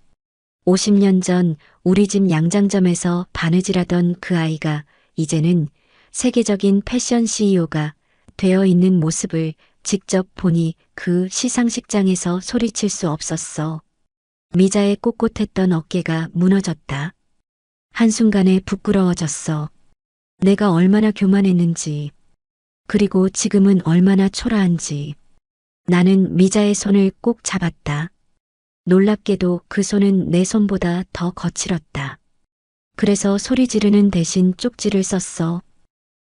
50년 전 우리 집 양장점에서 바느질하던 그 아이가 이제는 세계적인 패션 CEO가 되어 있는 모습을 직접 보니 그 시상식장에서 소리칠 수 없었어. 미자의 꼿꼿했던 어깨가 무너졌다. 한순간에 부끄러워졌어. 내가 얼마나 교만했는지, 그리고 지금은 얼마나 초라한지. 나는 미자의 손을 꼭 잡았다. 놀랍게도 그 손은 내 손보다 더 거칠었다. 그래서 소리 지르는 대신 쪽지를 썼어.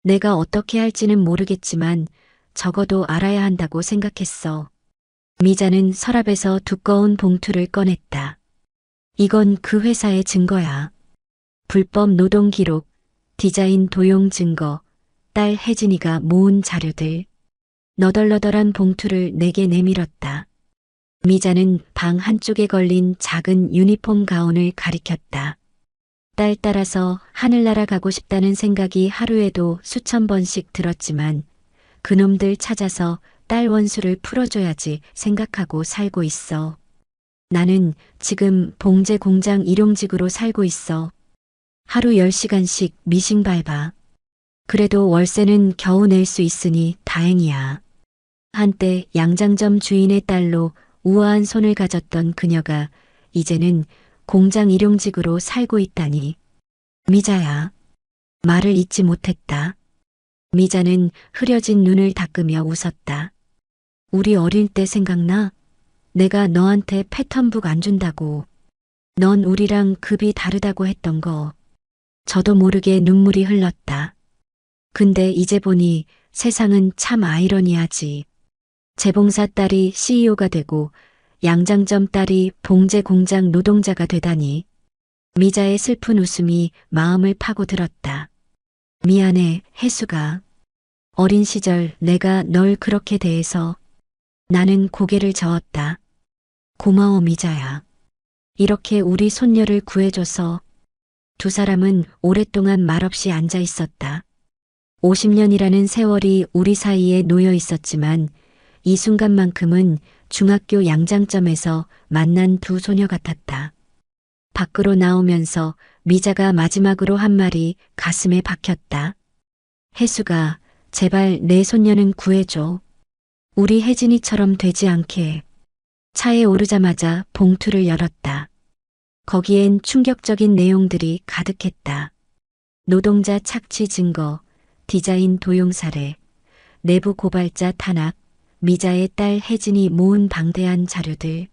내가 어떻게 할지는 모르겠지만 적어도 알아야 한다고 생각했어. 미자는 서랍에서 두꺼운 봉투를 꺼냈다. 이건 그 회사의 증거야. 불법 노동 기록, 디자인 도용 증거, 딸 혜진이가 모은 자료들. 너덜너덜한 봉투를 내게 내밀었다. 미자는 방 한쪽에 걸린 작은 유니폼 가운을 가리켰다. 딸 따라서 하늘나라 가고 싶다는 생각이 하루에도 수천 번씩 들었지만 그놈들 찾아서 딸 원수를 풀어줘야지 생각하고 살고 있어. 나는 지금 봉제 공장 일용직으로 살고 있어. 하루 10시간씩 미싱 밟아. 그래도 월세는 겨우 낼 수 있으니 다행이야. 한때 양장점 주인의 딸로 우아한 손을 가졌던 그녀가 이제는 공장 일용직으로 살고 있다니. 미자야. 말을 잇지 못했다. 미자는 흐려진 눈을 닦으며 웃었다. 우리 어릴 때 생각나? 내가 너한테 패턴북 안 준다고. 넌 우리랑 급이 다르다고 했던 거. 저도 모르게 눈물이 흘렀다. 근데 이제 보니 세상은 참 아이러니하지. 재봉사 딸이 CEO가 되고 양장점 딸이 봉제 공장 노동자가 되다니. 미자의 슬픈 웃음이 마음을 파고들었다. 미안해, 혜수가. 어린 시절 내가 널 그렇게 대해서. 나는 고개를 저었다. 고마워, 미자야. 이렇게 우리 손녀를 구해줘서. 두 사람은 오랫동안 말없이 앉아 있었다. 50년이라는 세월이 우리 사이에 놓여 있었지만 이 순간만큼은 중학교 양장점에서 만난 두 소녀 같았다. 밖으로 나오면서 미자가 마지막으로 한 말이 가슴에 박혔다. 혜수가 제발 내 손녀는 구해줘. 우리 혜진이처럼 되지 않게. 차에 오르자마자 봉투를 열었다. 거기엔 충격적인 내용들이 가득했다. 노동자 착취 증거, 디자인 도용 사례, 내부 고발자 탄압, 미자의 딸 혜진이 모은 방대한 자료들.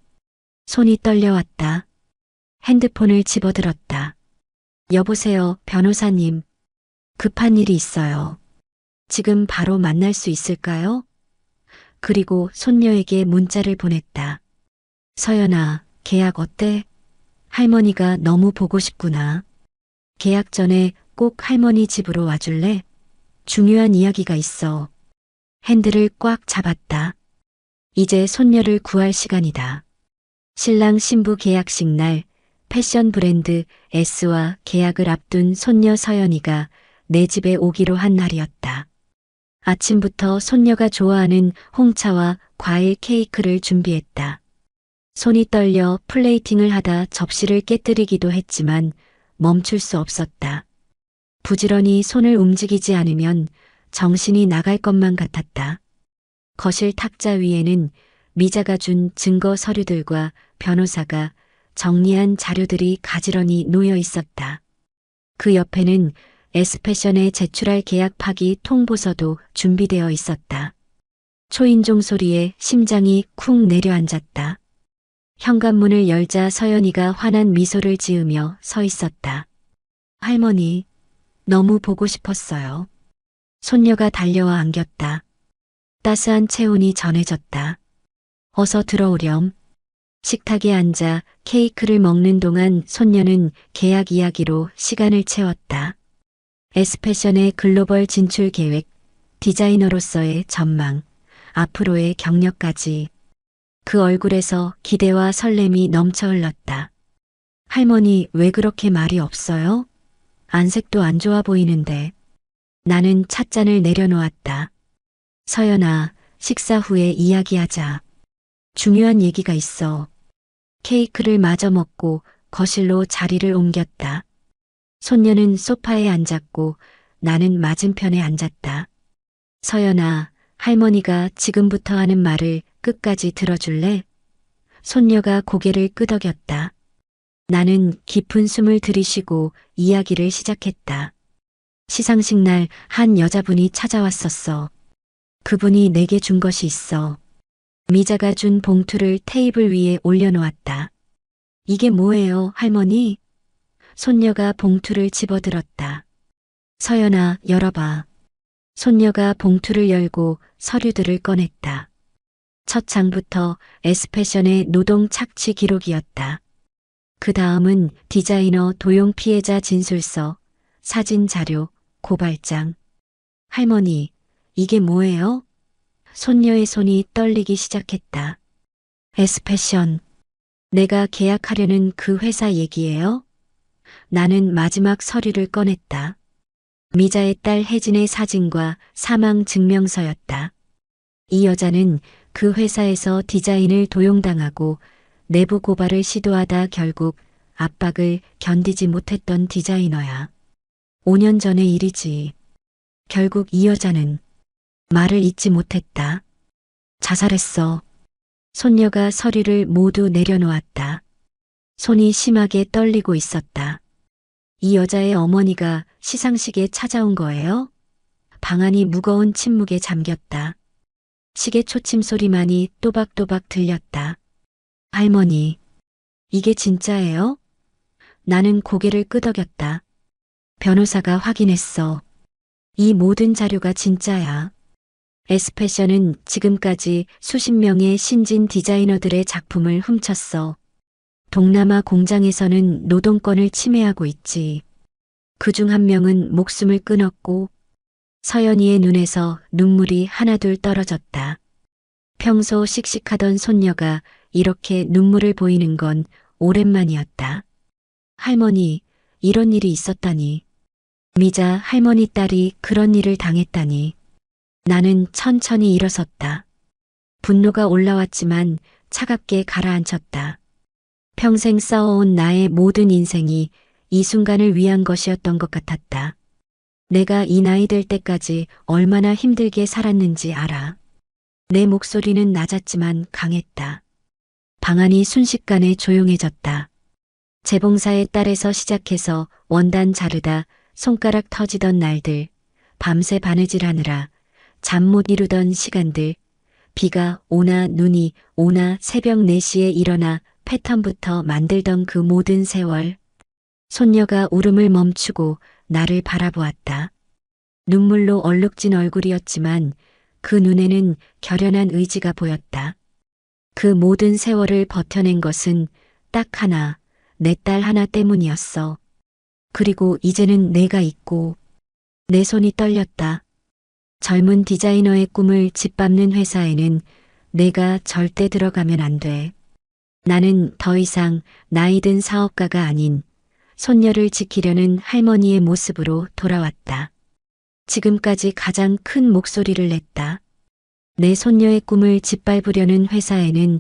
손이 떨려왔다. 핸드폰을 집어들었다. 여보세요, 변호사님. 급한 일이 있어요. 지금 바로 만날 수 있을까요? 그리고 손녀에게 문자를 보냈다. 서연아, 계약 어때? 할머니가 너무 보고 싶구나. 계약 전에 꼭 할머니 집으로 와줄래? 중요한 이야기가 있어. 핸들을 꽉 잡았다. 이제 손녀를 구할 시간이다. 신랑 신부 계약식 날 패션 브랜드 S와 계약을 앞둔 손녀 서연이가 내 집에 오기로 한 날이었다. 아침부터 손녀가 좋아하는 홍차와 과일 케이크를 준비했다. 손이 떨려 플레이팅을 하다 접시를 깨뜨리기도 했지만 멈출 수 없었다. 부지런히 손을 움직이지 않으면 정신이 나갈 것만 같았다. 거실 탁자 위에는 미자가 준 증거 서류들과 변호사가 정리한 자료들이 가지런히 놓여 있었다. 그 옆에는 S패션에 제출할 계약 파기 통보서도 준비되어 있었다. 초인종 소리에 심장이 쿵 내려앉았다. 현관문을 열자 서연이가 환한 미소를 지으며 서 있었다. 할머니, 너무 보고 싶었어요. 손녀가 달려와 안겼다. 따스한 체온이 전해졌다. 어서 들어오렴. 식탁에 앉아 케이크를 먹는 동안 손녀는 계약 이야기로 시간을 채웠다. S패션의 글로벌 진출 계획, 디자이너로서의 전망, 앞으로의 경력까지. 그 얼굴에서 기대와 설렘이 넘쳐 흘렀다. 할머니, 왜 그렇게 말이 없어요? 안색도 안 좋아 보이는데. 나는 찻잔을 내려놓았다. 서연아, 식사 후에 이야기하자. 중요한 얘기가 있어. 케이크를 마저 먹고 거실로 자리를 옮겼다. 손녀는 소파에 앉았고 나는 맞은편에 앉았다. 서연아, 할머니가 지금부터 하는 말을 끝까지 들어줄래? 손녀가 고개를 끄덕였다. 나는 깊은 숨을 들이쉬고 이야기를 시작했다. 시상식 날 한 여자분이 찾아왔었어. 그분이 내게 준 것이 있어. 미자가 준 봉투를 테이블 위에 올려놓았다. 이게 뭐예요, 할머니? 손녀가 봉투를 집어들었다. 서연아, 열어봐. 손녀가 봉투를 열고 서류들을 꺼냈다. 첫 장부터 에스패션의 노동 착취 기록이었다. 그 다음은 디자이너 도용 피해자 진술서, 사진 자료, 고발장. 할머니, 이게 뭐예요? 손녀의 손이 떨리기 시작했다. 에스패션. 내가 계약하려는 그 회사 얘기예요? 나는 마지막 서류를 꺼냈다. 미자의 딸 혜진의 사진과 사망 증명서였다. 이 여자는 그 회사에서 디자인을 도용당하고 내부 고발을 시도하다 결국 압박을 견디지 못했던 디자이너야. 5년 전의 일이지. 결국 이 여자는 말을 잇지 못했다. 자살했어. 손녀가 서류를 모두 내려놓았다. 손이 심하게 떨리고 있었다. 이 여자의 어머니가 시상식에 찾아온 거예요? 방안이 무거운 침묵에 잠겼다. 시계 초침 소리만이 또박또박 들렸다. 할머니, 이게 진짜예요? 나는 고개를 끄덕였다. 변호사가 확인했어. 이 모든 자료가 진짜야. 에스패션은 지금까지 수십 명의 신진 디자이너들의 작품을 훔쳤어. 동남아 공장에서는 노동권을 침해하고 있지. 그중 한 명은 목숨을 끊었고 서연이의 눈에서 눈물이 하나둘 떨어졌다. 평소 씩씩하던 손녀가 이렇게 눈물을 보이는 건 오랜만이었다. 할머니, 이런 일이 있었다니. 미자 할머니 딸이 그런 일을 당했다니. 나는 천천히 일어섰다. 분노가 올라왔지만 차갑게 가라앉혔다. 평생 쌓아온 나의 모든 인생이 이 순간을 위한 것이었던 것 같았다. 내가 이 나이 될 때까지 얼마나 힘들게 살았는지 알아. 내 목소리는 낮았지만 강했다. 방안이 순식간에 조용해졌다. 재봉사의 딸에서 시작해서 원단 자르다 손가락 터지던 날들, 밤새 바느질하느라 잠 못 이루던 시간들, 비가 오나 눈이 오나 새벽 4시에 일어나 패턴부터 만들던 그 모든 세월. 손녀가 울음을 멈추고 나를 바라보았다. 눈물로 얼룩진 얼굴이었지만 그 눈에는 결연한 의지가 보였다. 그 모든 세월을 버텨낸 것은 딱 하나, 내 딸 하나 때문이었어. 그리고 이제는 내가 있고. 내 손이 떨렸다. 젊은 디자이너의 꿈을 짓밟는 회사에는 내가 절대 들어가면 안 돼. 나는 더 이상 나이든 사업가가 아닌 손녀를 지키려는 할머니의 모습으로 돌아왔다. 지금까지 가장 큰 목소리를 냈다. 내 손녀의 꿈을 짓밟으려는 회사에는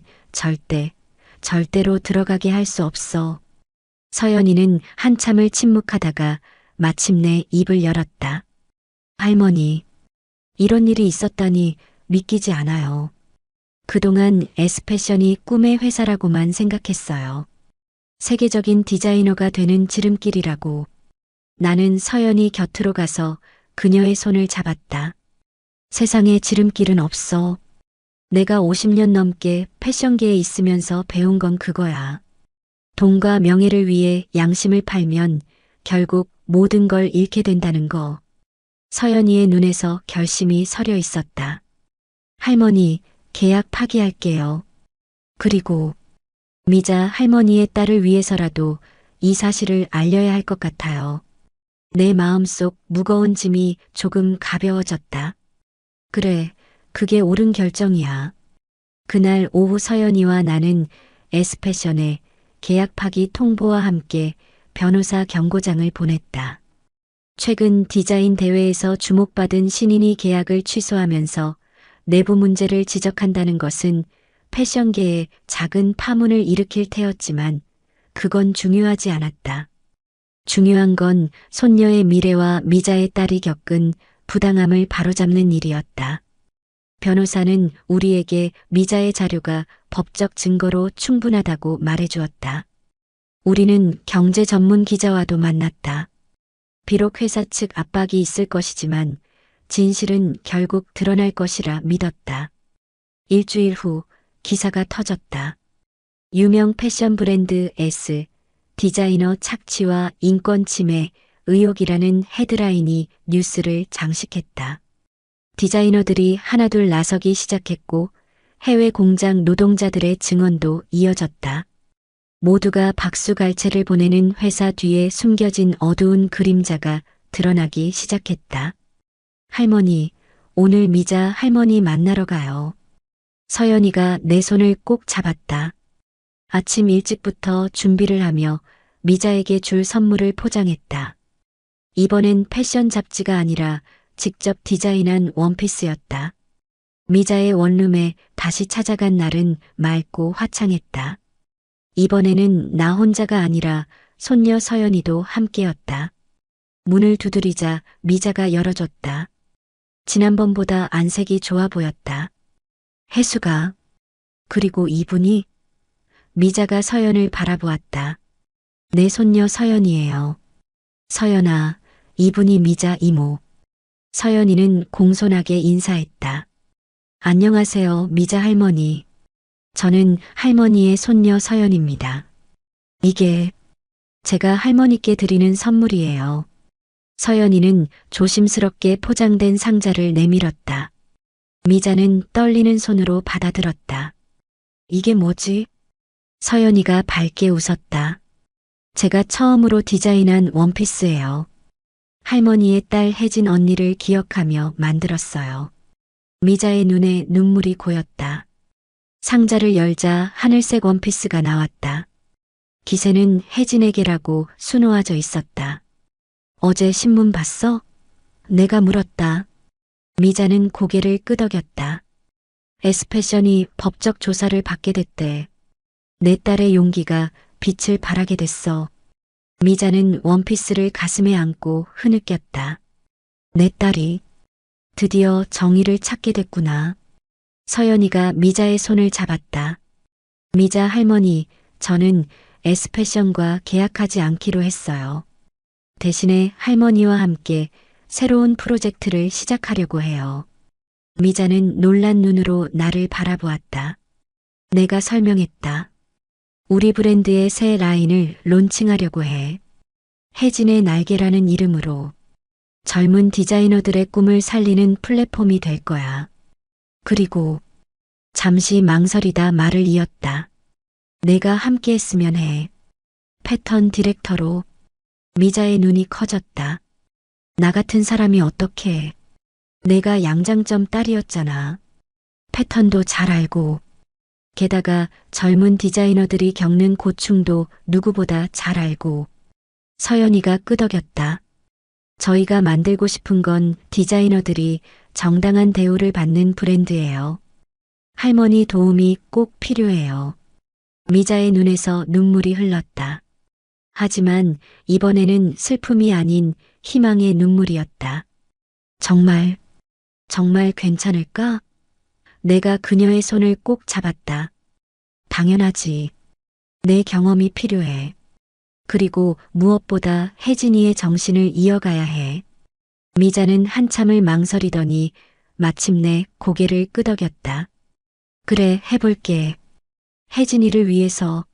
절대로 들어가게 할 수 없어. 서연이는 한참을 침묵하다가 마침내 입을 열었다. 할머니, 이런 일이 있었다니 믿기지 않아요. 그동안 에스패션이 꿈의 회사라고만 생각했어요. 세계적인 디자이너가 되는 지름길이라고. 나는 서연이 곁으로 가서 그녀의 손을 잡았다. 세상에 지름길은 없어. 내가 50년 넘게 패션계에 있으면서 배운 건 그거야. 돈과 명예를 위해 양심을 팔면 결국 모든 걸 잃게 된다는 거. 서연이의 눈에서 결심이 서려 있었다. 할머니, 계약 파기할게요. 그리고 미자 할머니의 딸을 위해서라도 이 사실을 알려야 할 것 같아요. 내 마음속 무거운 짐이 조금 가벼워졌다. 그래, 그게 옳은 결정이야. 그날 오후 서연이와 나는 에스패션에 계약 파기 통보와 함께 변호사 경고장을 보냈다. 최근 디자인 대회에서 주목받은 신인이 계약을 취소하면서 내부 문제를 지적한다는 것은 패션계에 작은 파문을 일으킬 테였지만 그건 중요하지 않았다. 중요한 건 손녀의 미래와 미자의 딸이 겪은 부당함을 바로잡는 일이었다. 변호사는 우리에게 미자의 자료가 법적 증거로 충분하다고 말해주었다. 우리는 경제 전문 기자와도 만났다. 비록 회사 측 압박이 있을 것이지만 진실은 결국 드러날 것이라 믿었다. 일주일 후 기사가 터졌다. 유명 패션 브랜드 S 디자이너 착취와 인권 침해 의혹이라는 헤드라인이 뉴스를 장식했다. 디자이너들이 하나둘 나서기 시작했고 해외 공장 노동자들의 증언도 이어졌다. 모두가 박수갈채를 보내는 회사 뒤에 숨겨진 어두운 그림자가 드러나기 시작했다. 할머니, 오늘 미자 할머니 만나러 가요. 서연이가 내 손을 꼭 잡았다. 아침 일찍부터 준비를 하며 미자에게 줄 선물을 포장했다. 이번엔 패션 잡지가 아니라 직접 디자인한 원피스였다. 미자의 원룸에 다시 찾아간 날은 맑고 화창했다. 이번에는 나 혼자가 아니라 손녀 서연이도 함께였다. 문을 두드리자 미자가 열어줬다. 지난번보다 안색이 좋아 보였다. 혜수가, 그리고 이분이? 미자가 서연을 바라보았다. 내 손녀 서연이에요. 서연아, 이분이 미자 이모. 서연이는 공손하게 인사했다. 안녕하세요, 미자 할머니. 저는 할머니의 손녀 서연입니다. 이게 제가 할머니께 드리는 선물이에요. 서연이는 조심스럽게 포장된 상자를 내밀었다. 미자는 떨리는 손으로 받아들었다. 이게 뭐지? 서연이가 밝게 웃었다. 제가 처음으로 디자인한 원피스예요. 할머니의 딸 혜진 언니를 기억하며 만들었어요. 미자의 눈에 눈물이 고였다. 상자를 열자 하늘색 원피스가 나왔다. 기세는 혜진에게라고 수놓아져 있었다. 어제 신문 봤어? 내가 물었다. 미자는 고개를 끄덕였다. S패션이 법적 조사를 받게 됐대. 내 딸의 용기가 빛을 발하게 됐어. 미자는 원피스를 가슴에 안고 흐느꼈다. 내 딸이 드디어 정의를 찾게 됐구나. 서연이가 미자의 손을 잡았다. 미자 할머니, 저는 S패션과 계약하지 않기로 했어요. 대신에 할머니와 함께 새로운 프로젝트를 시작하려고 해요. 미자는 놀란 눈으로 나를 바라보았다. 내가 설명했다. 우리 브랜드의 새 라인을 론칭하려고 해. 혜진의 날개라는 이름으로 젊은 디자이너들의 꿈을 살리는 플랫폼이 될 거야. 그리고 잠시 망설이다 말을 이었다. 내가 함께 했으면 해. 패턴 디렉터로. 미자의 눈이 커졌다. 나 같은 사람이 어떻게 해. 내가 양장점 딸이었잖아. 패턴도 잘 알고. 게다가 젊은 디자이너들이 겪는 고충도 누구보다 잘 알고. 서연이가 끄덕였다. 저희가 만들고 싶은 건 디자이너들이 정당한 대우를 받는 브랜드예요. 할머니 도움이 꼭 필요해요. 미자의 눈에서 눈물이 흘렀다. 하지만 이번에는 슬픔이 아닌 희망의 눈물이었다. 정말 괜찮을까? 내가 그녀의 손을 꼭 잡았다. 당연하지. 내 경험이 필요해. 그리고 무엇보다 혜진이의 정신을 이어가야 해. 미자는 한참을 망설이더니 마침내 고개를 끄덕였다. 그래, 해볼게. 혜진이를 위해서.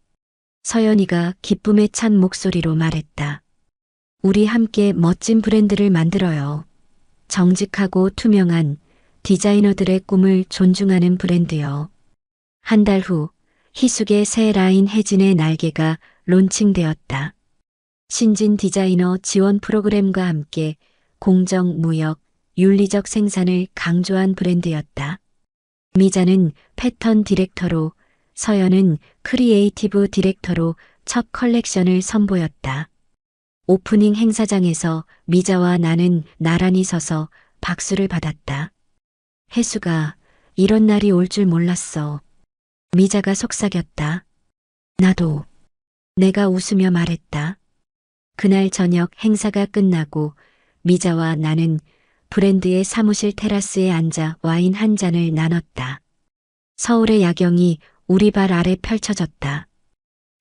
서연이가 기쁨에 찬 목소리로 말했다. 우리 함께 멋진 브랜드를 만들어요. 정직하고 투명한 디자이너들의 꿈을 존중하는 브랜드요. 한 달 후 희숙의 새 라인 혜진의 날개가 론칭되었다. 신진 디자이너 지원 프로그램과 함께 공정, 무역, 윤리적 생산을 강조한 브랜드였다. 미자는 패턴 디렉터로, 서연은 크리에이티브 디렉터로 첫 컬렉션을 선보였다. 오프닝 행사장에서 미자와 나는 나란히 서서 박수를 받았다. 혜수가 이런 날이 올 줄 몰랐어. 미자가 속삭였다. 나도. 내가 웃으며 말했다. 그날 저녁 행사가 끝나고 미자와 나는 브랜드의 사무실 테라스에 앉아 와인 한 잔을 나눴다. 서울의 야경이 우리 발 아래 펼쳐졌다.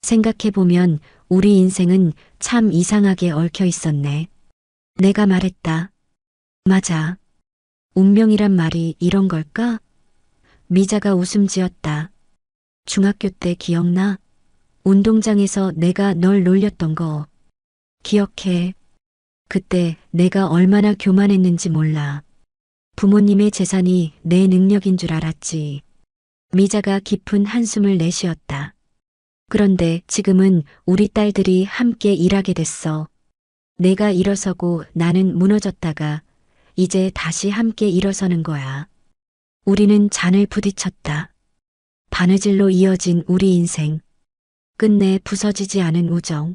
생각해보면 우리 인생은 참 이상하게 얽혀 있었네. 내가 말했다. 맞아. 운명이란 말이 이런 걸까? 미자가 웃음 지었다. 중학교 때 기억나? 운동장에서 내가 널 놀렸던 거. 기억해. 그때 내가 얼마나 교만했는지 몰라. 부모님의 재산이 내 능력인 줄 알았지. 미자가 깊은 한숨을 내쉬었다. 그런데 지금은 우리 딸들이 함께 일하게 됐어. 내가 일어서고 나는 무너졌다가 이제 다시 함께 일어서는 거야. 우리는 잔을 부딪혔다. 바느질로 이어진 우리 인생. 끝내 부서지지 않은 우정.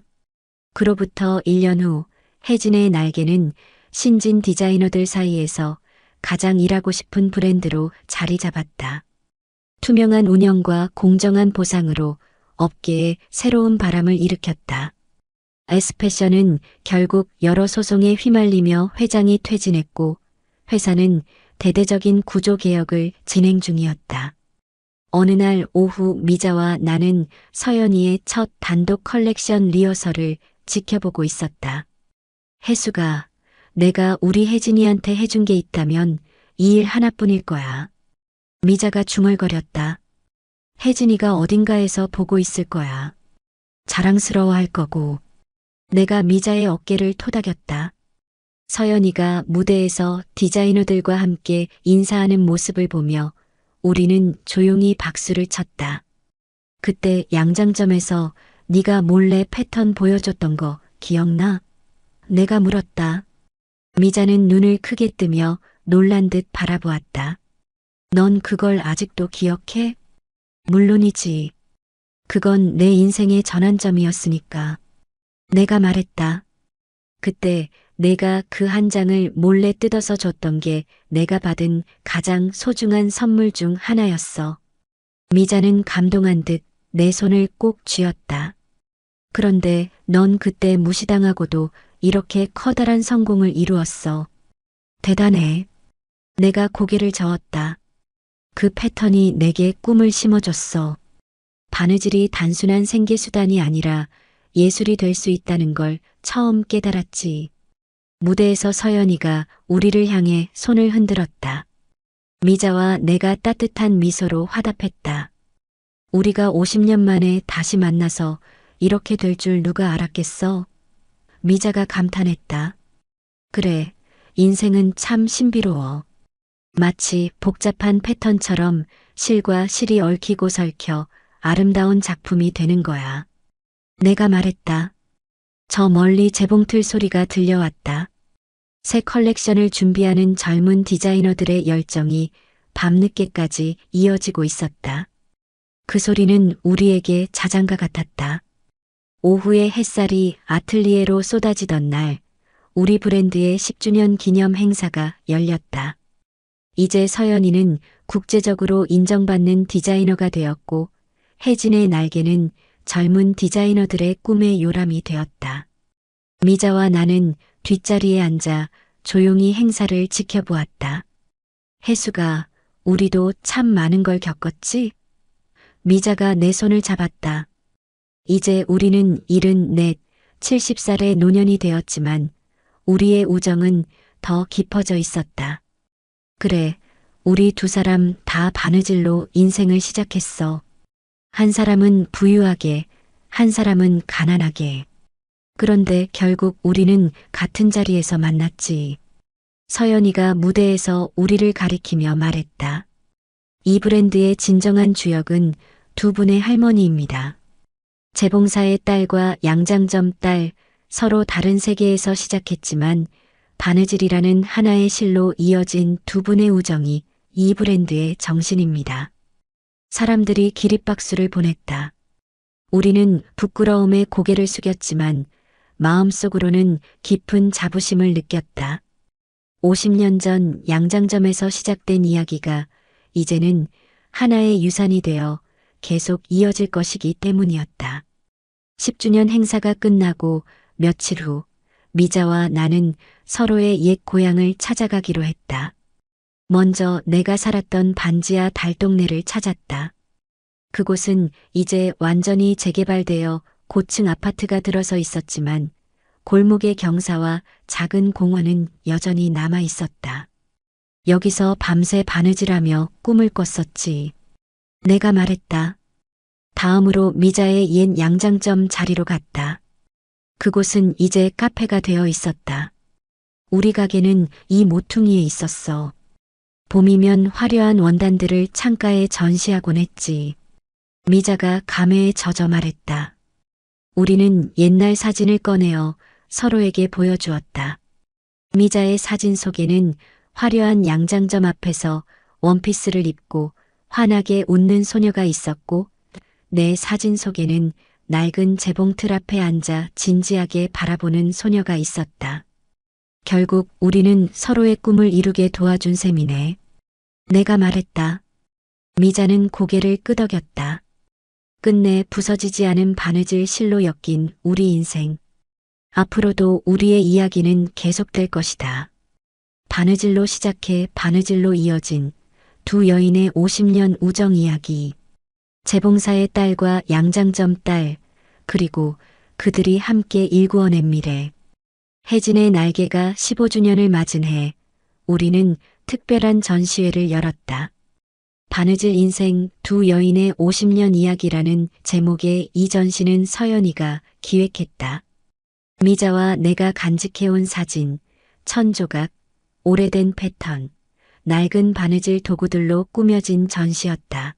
그로부터 1년 후 혜진의 날개는 신진 디자이너들 사이에서 가장 일하고 싶은 브랜드로 자리 잡았다. 투명한 운영과 공정한 보상으로 업계에 새로운 바람을 일으켰다. S패션은 결국 여러 소송에 휘말리며 회장이 퇴진했고 회사는 대대적인 구조 개혁을 진행 중이었다. 어느 날 오후 미자와 나는 서연이의 첫 단독 컬렉션 리허설을 지켜보고 있었다. 혜수가 내가 우리 혜진이한테 해준 게 있다면 이 일 하나뿐일 거야. 미자가 중얼거렸다. 혜진이가 어딘가에서 보고 있을 거야. 자랑스러워할 거고. 내가 미자의 어깨를 토닥였다. 서연이가 무대에서 디자이너들과 함께 인사하는 모습을 보며 우리는 조용히 박수를 쳤다. 그때 양장점에서 네가 몰래 패턴 보여줬던 거 기억나? 내가 물었다. 미자는 눈을 크게 뜨며 놀란 듯 바라보았다. 넌 그걸 아직도 기억해? 물론이지. 그건 내 인생의 전환점이었으니까. 내가 말했다. 그때 내가 그 한 장을 몰래 뜯어서 줬던 게 내가 받은 가장 소중한 선물 중 하나였어. 미자는 감동한 듯 내 손을 꼭 쥐었다. 그런데 넌 그때 무시당하고도 이렇게 커다란 성공을 이루었어. 대단해. 내가 고개를 저었다. 그 패턴이 내게 꿈을 심어줬어. 바느질이 단순한 생계수단이 아니라 예술이 될 수 있다는 걸 처음 깨달았지. 무대에서 서연이가 우리를 향해 손을 흔들었다. 미자와 내가 따뜻한 미소로 화답했다. 우리가 50년 만에 다시 만나서 이렇게 될 줄 누가 알았겠어? 미자가 감탄했다. 그래, 인생은 참 신비로워. 마치 복잡한 패턴처럼 실과 실이 얽히고 설켜 아름다운 작품이 되는 거야. 내가 말했다. 저 멀리 재봉틀 소리가 들려왔다. 새 컬렉션을 준비하는 젊은 디자이너들의 열정이 밤늦게까지 이어지고 있었다. 그 소리는 우리에게 자장가 같았다. 오후의 햇살이 아틀리에로 쏟아지던 날, 우리 브랜드의 10주년 기념 행사가 열렸다. 이제 서연이는 국제적으로 인정받는 디자이너가 되었고, 혜진의 날개는 젊은 디자이너들의 꿈의 요람이 되었다. 미자와 나는 뒷자리에 앉아 조용히 행사를 지켜보았다. 혜수가 우리도 참 많은 걸 겪었지? 미자가 내 손을 잡았다. 이제 우리는 74, 70살의 노년이 되었지만 우리의 우정은 더 깊어져 있었다. 그래, 우리 두 사람 다 바느질로 인생을 시작했어. 한 사람은 부유하게, 한 사람은 가난하게. 그런데 결국 우리는 같은 자리에서 만났지. 서연이가 무대에서 우리를 가리키며 말했다. 이 브랜드의 진정한 주역은 두 분의 할머니입니다. 재봉사의 딸과 양장점 딸, 서로 다른 세계에서 시작했지만 바느질이라는 하나의 실로 이어진 두 분의 우정이 이 브랜드의 정신입니다. 사람들이 기립박수를 보냈다. 우리는 부끄러움에 고개를 숙였지만 마음속으로는 깊은 자부심을 느꼈다. 50년 전 양장점에서 시작된 이야기가 이제는 하나의 유산이 되어 계속 이어질 것이기 때문이었다. 10주년 행사가 끝나고 며칠 후 미자와 나는 서로의 옛 고향을 찾아가기로 했다. 먼저 내가 살았던 반지하 달동네를 찾았다. 그곳은 이제 완전히 재개발되어 고층 아파트가 들어서 있었지만 골목의 경사와 작은 공원은 여전히 남아 있었다. 여기서 밤새 바느질하며 꿈을 꿨었지. 내가 말했다. 다음으로 미자의 옛 양장점 자리로 갔다. 그곳은 이제 카페가 되어 있었다. 우리 가게는 이 모퉁이에 있었어. 봄이면 화려한 원단들을 창가에 전시하곤 했지. 미자가 감회에 젖어 말했다. 우리는 옛날 사진을 꺼내어 서로에게 보여주었다. 미자의 사진 속에는 화려한 양장점 앞에서 원피스를 입고 환하게 웃는 소녀가 있었고 내 사진 속에는 낡은 재봉틀 앞에 앉아 진지하게 바라보는 소녀가 있었다. 결국 우리는 서로의 꿈을 이루게 도와준 셈이네. 내가 말했다. 미자는 고개를 끄덕였다. 끝내 부서지지 않은 바느질 실로 엮인 우리 인생. 앞으로도 우리의 이야기는 계속될 것이다. 바느질로 시작해 바느질로 이어진 두 여인의 50년 우정 이야기. 재봉사의 딸과 양장점 딸, 그리고 그들이 함께 일구어낸 미래. 혜진의 날개가 15주년을 맞은 해, 우리는 특별한 전시회를 열었다. 바느질 인생 두 여인의 50년 이야기라는 제목의 이 전시는 서연이가 기획했다. 미자와 내가 간직해온 사진, 천조각, 오래된 패턴, 낡은 바느질 도구들로 꾸며진 전시였다.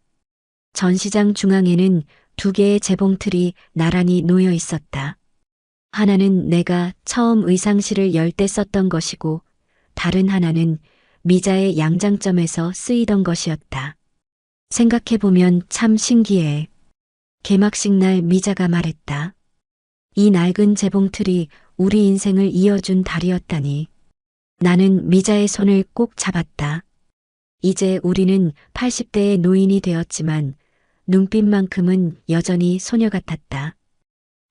전시장 중앙에는 두 개의 재봉틀이 나란히 놓여 있었다. 하나는 내가 처음 의상실을 열 때 썼던 것이고 다른 하나는 미자의 양장점에서 쓰이던 것이었다. 생각해보면 참 신기해. 개막식 날 미자가 말했다. 이 낡은 재봉틀이 우리 인생을 이어준 달이었다니. 나는 미자의 손을 꼭 잡았다. 이제 우리는 80대의 노인이 되었지만 눈빛만큼은 여전히 소녀 같았다.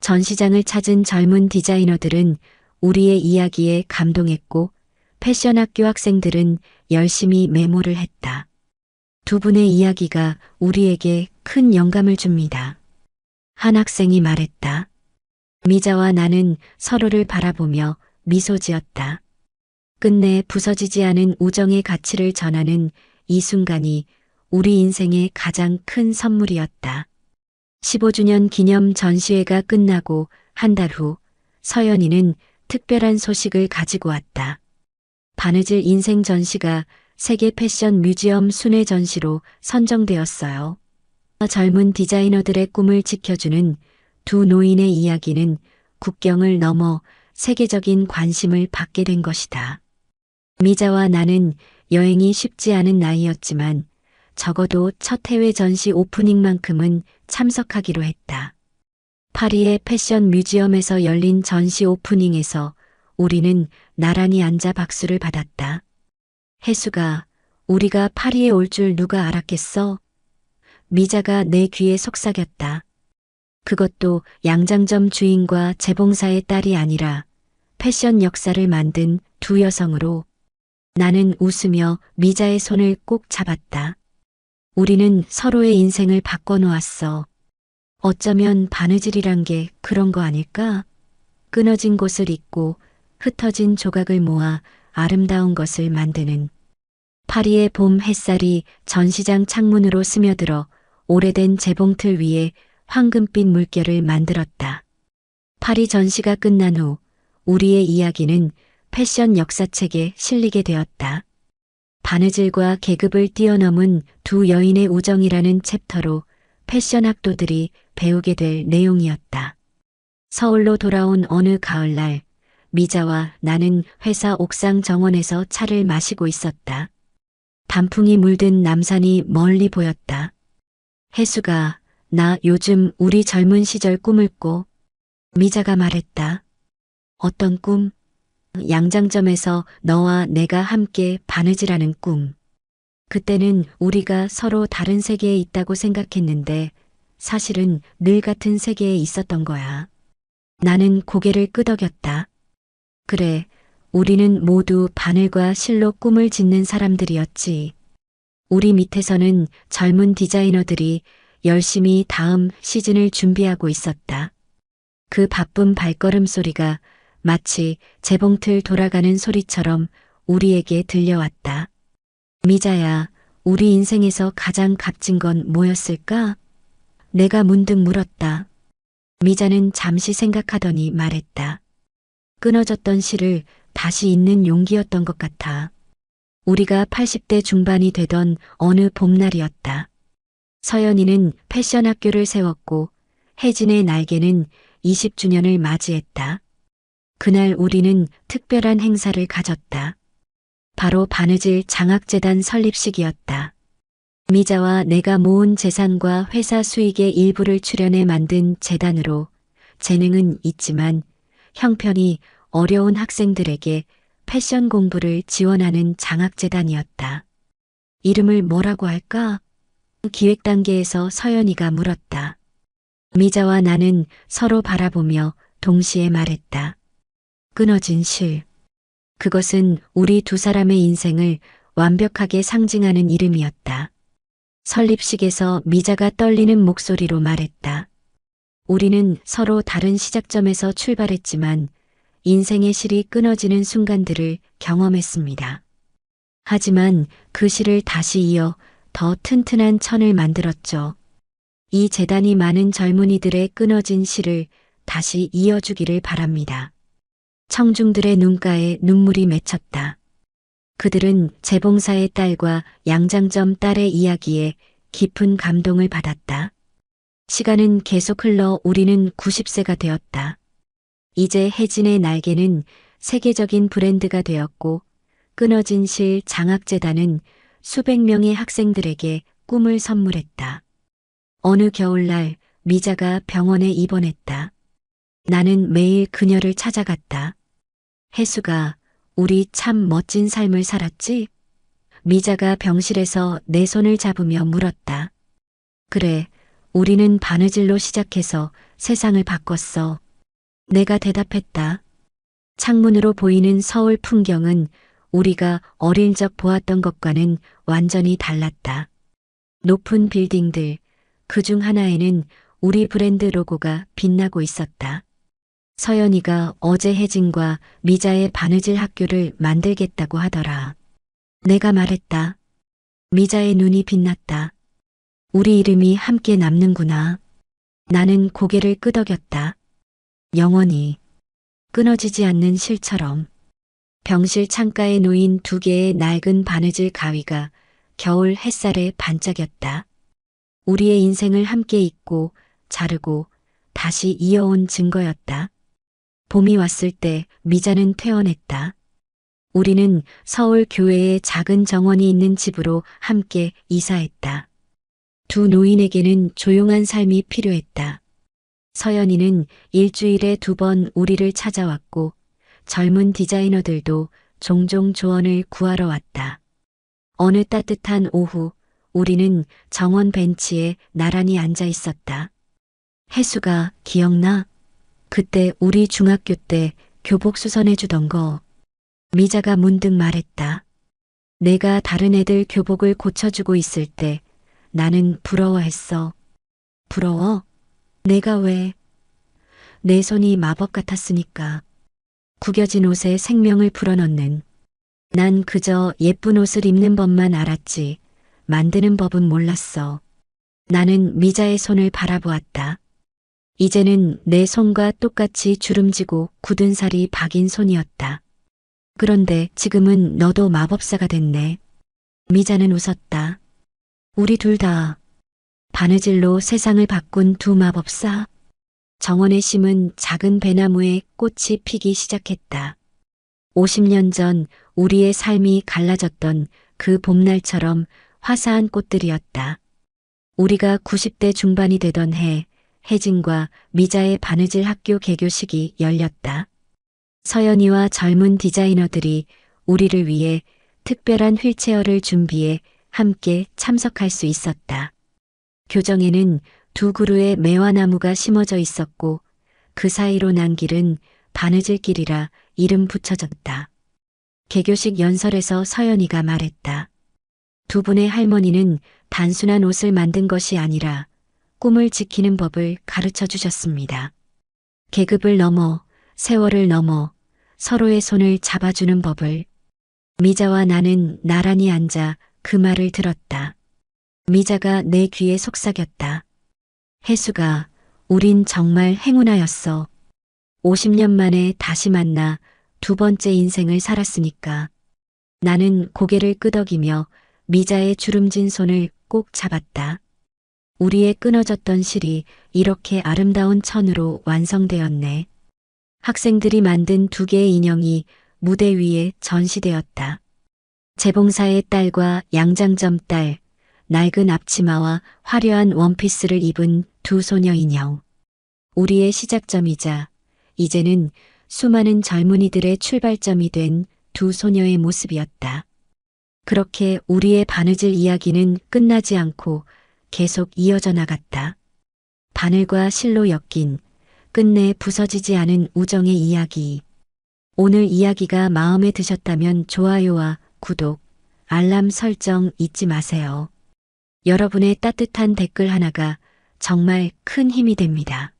전시장을 찾은 젊은 디자이너들은 우리의 이야기에 감동했고 패션학교 학생들은 열심히 메모를 했다. 두 분의 이야기가 우리에게 큰 영감을 줍니다. 한 학생이 말했다. 미자와 나는 서로를 바라보며 미소 지었다. 끝내 부서지지 않은 우정의 가치를 전하는 이 순간이 우리 인생의 가장 큰 선물이었다. 15주년 기념 전시회가 끝나고 한 달 후 서연이는 특별한 소식을 가지고 왔다. 바느질 인생 전시가 세계 패션 뮤지엄 순회 전시로 선정되었어요. 젊은 디자이너들의 꿈을 지켜주는 두 노인의 이야기는 국경을 넘어 세계적인 관심을 받게 된 것이다. 미자와 나는 여행이 쉽지 않은 나이였지만 적어도 첫 해외 전시 오프닝만큼은 참석하기로 했다. 파리의 패션 뮤지엄에서 열린 전시 오프닝에서 우리는 나란히 앉아 박수를 받았다. 혜수가 우리가 파리에 올 줄 누가 알았겠어? 미자가 내 귀에 속삭였다. 그것도 양장점 주인과 재봉사의 딸이 아니라 패션 역사를 만든 두 여성으로. 나는 웃으며 미자의 손을 꼭 잡았다. 우리는 서로의 인생을 바꿔놓았어. 어쩌면 바느질이란 게 그런 거 아닐까? 끊어진 곳을 잇고 흩어진 조각을 모아 아름다운 것을 만드는. 파리의 봄 햇살이 전시장 창문으로 스며들어 오래된 재봉틀 위에 황금빛 물결을 만들었다. 파리 전시가 끝난 후 우리의 이야기는 패션 역사책에 실리게 되었다. 바느질과 계급을 뛰어넘은 두 여인의 우정이라는 챕터로 패션 학도들이 배우게 될 내용이었다. 서울로 돌아온 어느 가을날, 미자와 나는 회사 옥상 정원에서 차를 마시고 있었다. 단풍이 물든 남산이 멀리 보였다. 혜수가 나 요즘 우리 젊은 시절 꿈을 꿔. 미자가 말했다. 어떤 꿈? 양장점에서 너와 내가 함께 바느질하는 꿈. 그때는 우리가 서로 다른 세계에 있다고 생각했는데 사실은 늘 같은 세계에 있었던 거야. 나는 고개를 끄덕였다. 그래, 우리는 모두 바늘과 실로 꿈을 짓는 사람들이었지. 우리 밑에서는 젊은 디자이너들이 열심히 다음 시즌을 준비하고 있었다. 그 바쁜 발걸음 소리가 마치 재봉틀 돌아가는 소리처럼 우리에게 들려왔다. 미자야, 우리 인생에서 가장 값진 건 뭐였을까? 내가 문득 물었다. 미자는 잠시 생각하더니 말했다. 끊어졌던 실을 다시 잇는 용기였던 것 같아. 우리가 80대 중반이 되던 어느 봄날이었다. 서연이는 패션 학교를 세웠고 혜진의 날개는 20주년을 맞이했다. 그날 우리는 특별한 행사를 가졌다. 바로 바느질 장학재단 설립식이었다. 미자와 내가 모은 재산과 회사 수익의 일부를 출연해 만든 재단으로 재능은 있지만 형편이 어려운 학생들에게 패션 공부를 지원하는 장학재단이었다. 이름을 뭐라고 할까? 기획 단계에서 서연이가 물었다. 미자와 나는 서로 바라보며 동시에 말했다. 끊어진 실. 그것은 우리 두 사람의 인생을 완벽하게 상징하는 이름이었다. 설립식에서 미자가 떨리는 목소리로 말했다. 우리는 서로 다른 시작점에서 출발했지만 인생의 실이 끊어지는 순간들을 경험했습니다. 하지만 그 실을 다시 이어 더 튼튼한 천을 만들었죠. 이 재단이 많은 젊은이들의 끊어진 실을 다시 이어주기를 바랍니다. 청중들의 눈가에 눈물이 맺혔다. 그들은 재봉사의 딸과 양장점 딸의 이야기에 깊은 감동을 받았다. 시간은 계속 흘러 우리는 90세가 되었다. 이제 혜진의 날개는 세계적인 브랜드가 되었고 끊어진 실 장학재단은 수백 명의 학생들에게 꿈을 선물했다. 어느 겨울날 미자가 병원에 입원했다. 나는 매일 그녀를 찾아갔다. 혜수가 우리 참 멋진 삶을 살았지? 미자가 병실에서 내 손을 잡으며 물었다. 그래, 우리는 바느질로 시작해서 세상을 바꿨어. 내가 대답했다. 창문으로 보이는 서울 풍경은 우리가 어릴 적 보았던 것과는 완전히 달랐다. 높은 빌딩들, 그중 하나에는 우리 브랜드 로고가 빛나고 있었다. 서연이가 어제 혜진과 미자의 바느질 학교를 만들겠다고 하더라. 내가 말했다. 미자의 눈이 빛났다. 우리 이름이 함께 남는구나. 나는 고개를 끄덕였다. 영원히 끊어지지 않는 실처럼. 병실 창가에 놓인 두 개의 낡은 바느질 가위가 겨울 햇살에 반짝였다. 우리의 인생을 함께 잊고 자르고 다시 이어온 증거였다. 봄이 왔을 때 미자는 퇴원했다. 우리는 서울 교외의 작은 정원이 있는 집으로 함께 이사했다. 두 노인에게는 조용한 삶이 필요했다. 서연이는 일주일에 2번 우리를 찾아왔고 젊은 디자이너들도 종종 조언을 구하러 왔다. 어느 따뜻한 오후 우리는 정원 벤치에 나란히 앉아 있었다. 혜수가 기억나? 그때 우리 중학교 때 교복 수선해 주던 거. 미자가 문득 말했다. 내가 다른 애들 교복을 고쳐주고 있을 때 나는 부러워했어. 부러워? 내가 왜? 내 손이 마법 같았으니까. 구겨진 옷에 생명을 불어넣는. 난 그저 예쁜 옷을 입는 법만 알았지. 만드는 법은 몰랐어. 나는 미자의 손을 바라보았다. 이제는 내 손과 똑같이 주름지고 굳은 살이 박인 손이었다. 그런데 지금은 너도 마법사가 됐네. 미자는 웃었다. 우리 둘 다 바느질로 세상을 바꾼 두 마법사. 정원에 심은 작은 배나무에 꽃이 피기 시작했다. 50년 전 우리의 삶이 갈라졌던 그 봄날처럼 화사한 꽃들이었다. 우리가 90대 중반이 되던 해 혜진과 미자의 바느질 학교 개교식이 열렸다. 서연이와 젊은 디자이너들이 우리를 위해 특별한 휠체어를 준비해 함께 참석할 수 있었다. 교정에는 두 그루의 매화나무가 심어져 있었고 그 사이로 난 길은 바느질 길이라 이름 붙여졌다. 개교식 연설에서 서연이가 말했다. 두 분의 할머니는 단순한 옷을 만든 것이 아니라 꿈을 지키는 법을 가르쳐 주셨습니다. 계급을 넘어 세월을 넘어 서로의 손을 잡아주는 법을. 미자와 나는 나란히 앉아 그 말을 들었다. 미자가 내 귀에 속삭였다. 혜수가 우린 정말 행운하였어. 50년 만에 다시 만나 두 번째 인생을 살았으니까. 나는 고개를 끄덕이며 미자의 주름진 손을 꼭 잡았다. 우리의 끊어졌던 실이 이렇게 아름다운 천으로 완성되었네. 학생들이 만든 두 개의 인형이 무대 위에 전시되었다. 재봉사의 딸과 양장점 딸, 낡은 앞치마와 화려한 원피스를 입은 두 소녀 인형. 우리의 시작점이자 이제는 수많은 젊은이들의 출발점이 된 두 소녀의 모습이었다. 그렇게 우리의 바느질 이야기는 끝나지 않고 계속 이어져 나갔다. 바늘과 실로 엮인 끝내 부서지지 않은 우정의 이야기. 오늘 이야기가 마음에 드셨다면 좋아요와 구독, 알람 설정 잊지 마세요. 여러분의 따뜻한 댓글 하나가 정말 큰 힘이 됩니다.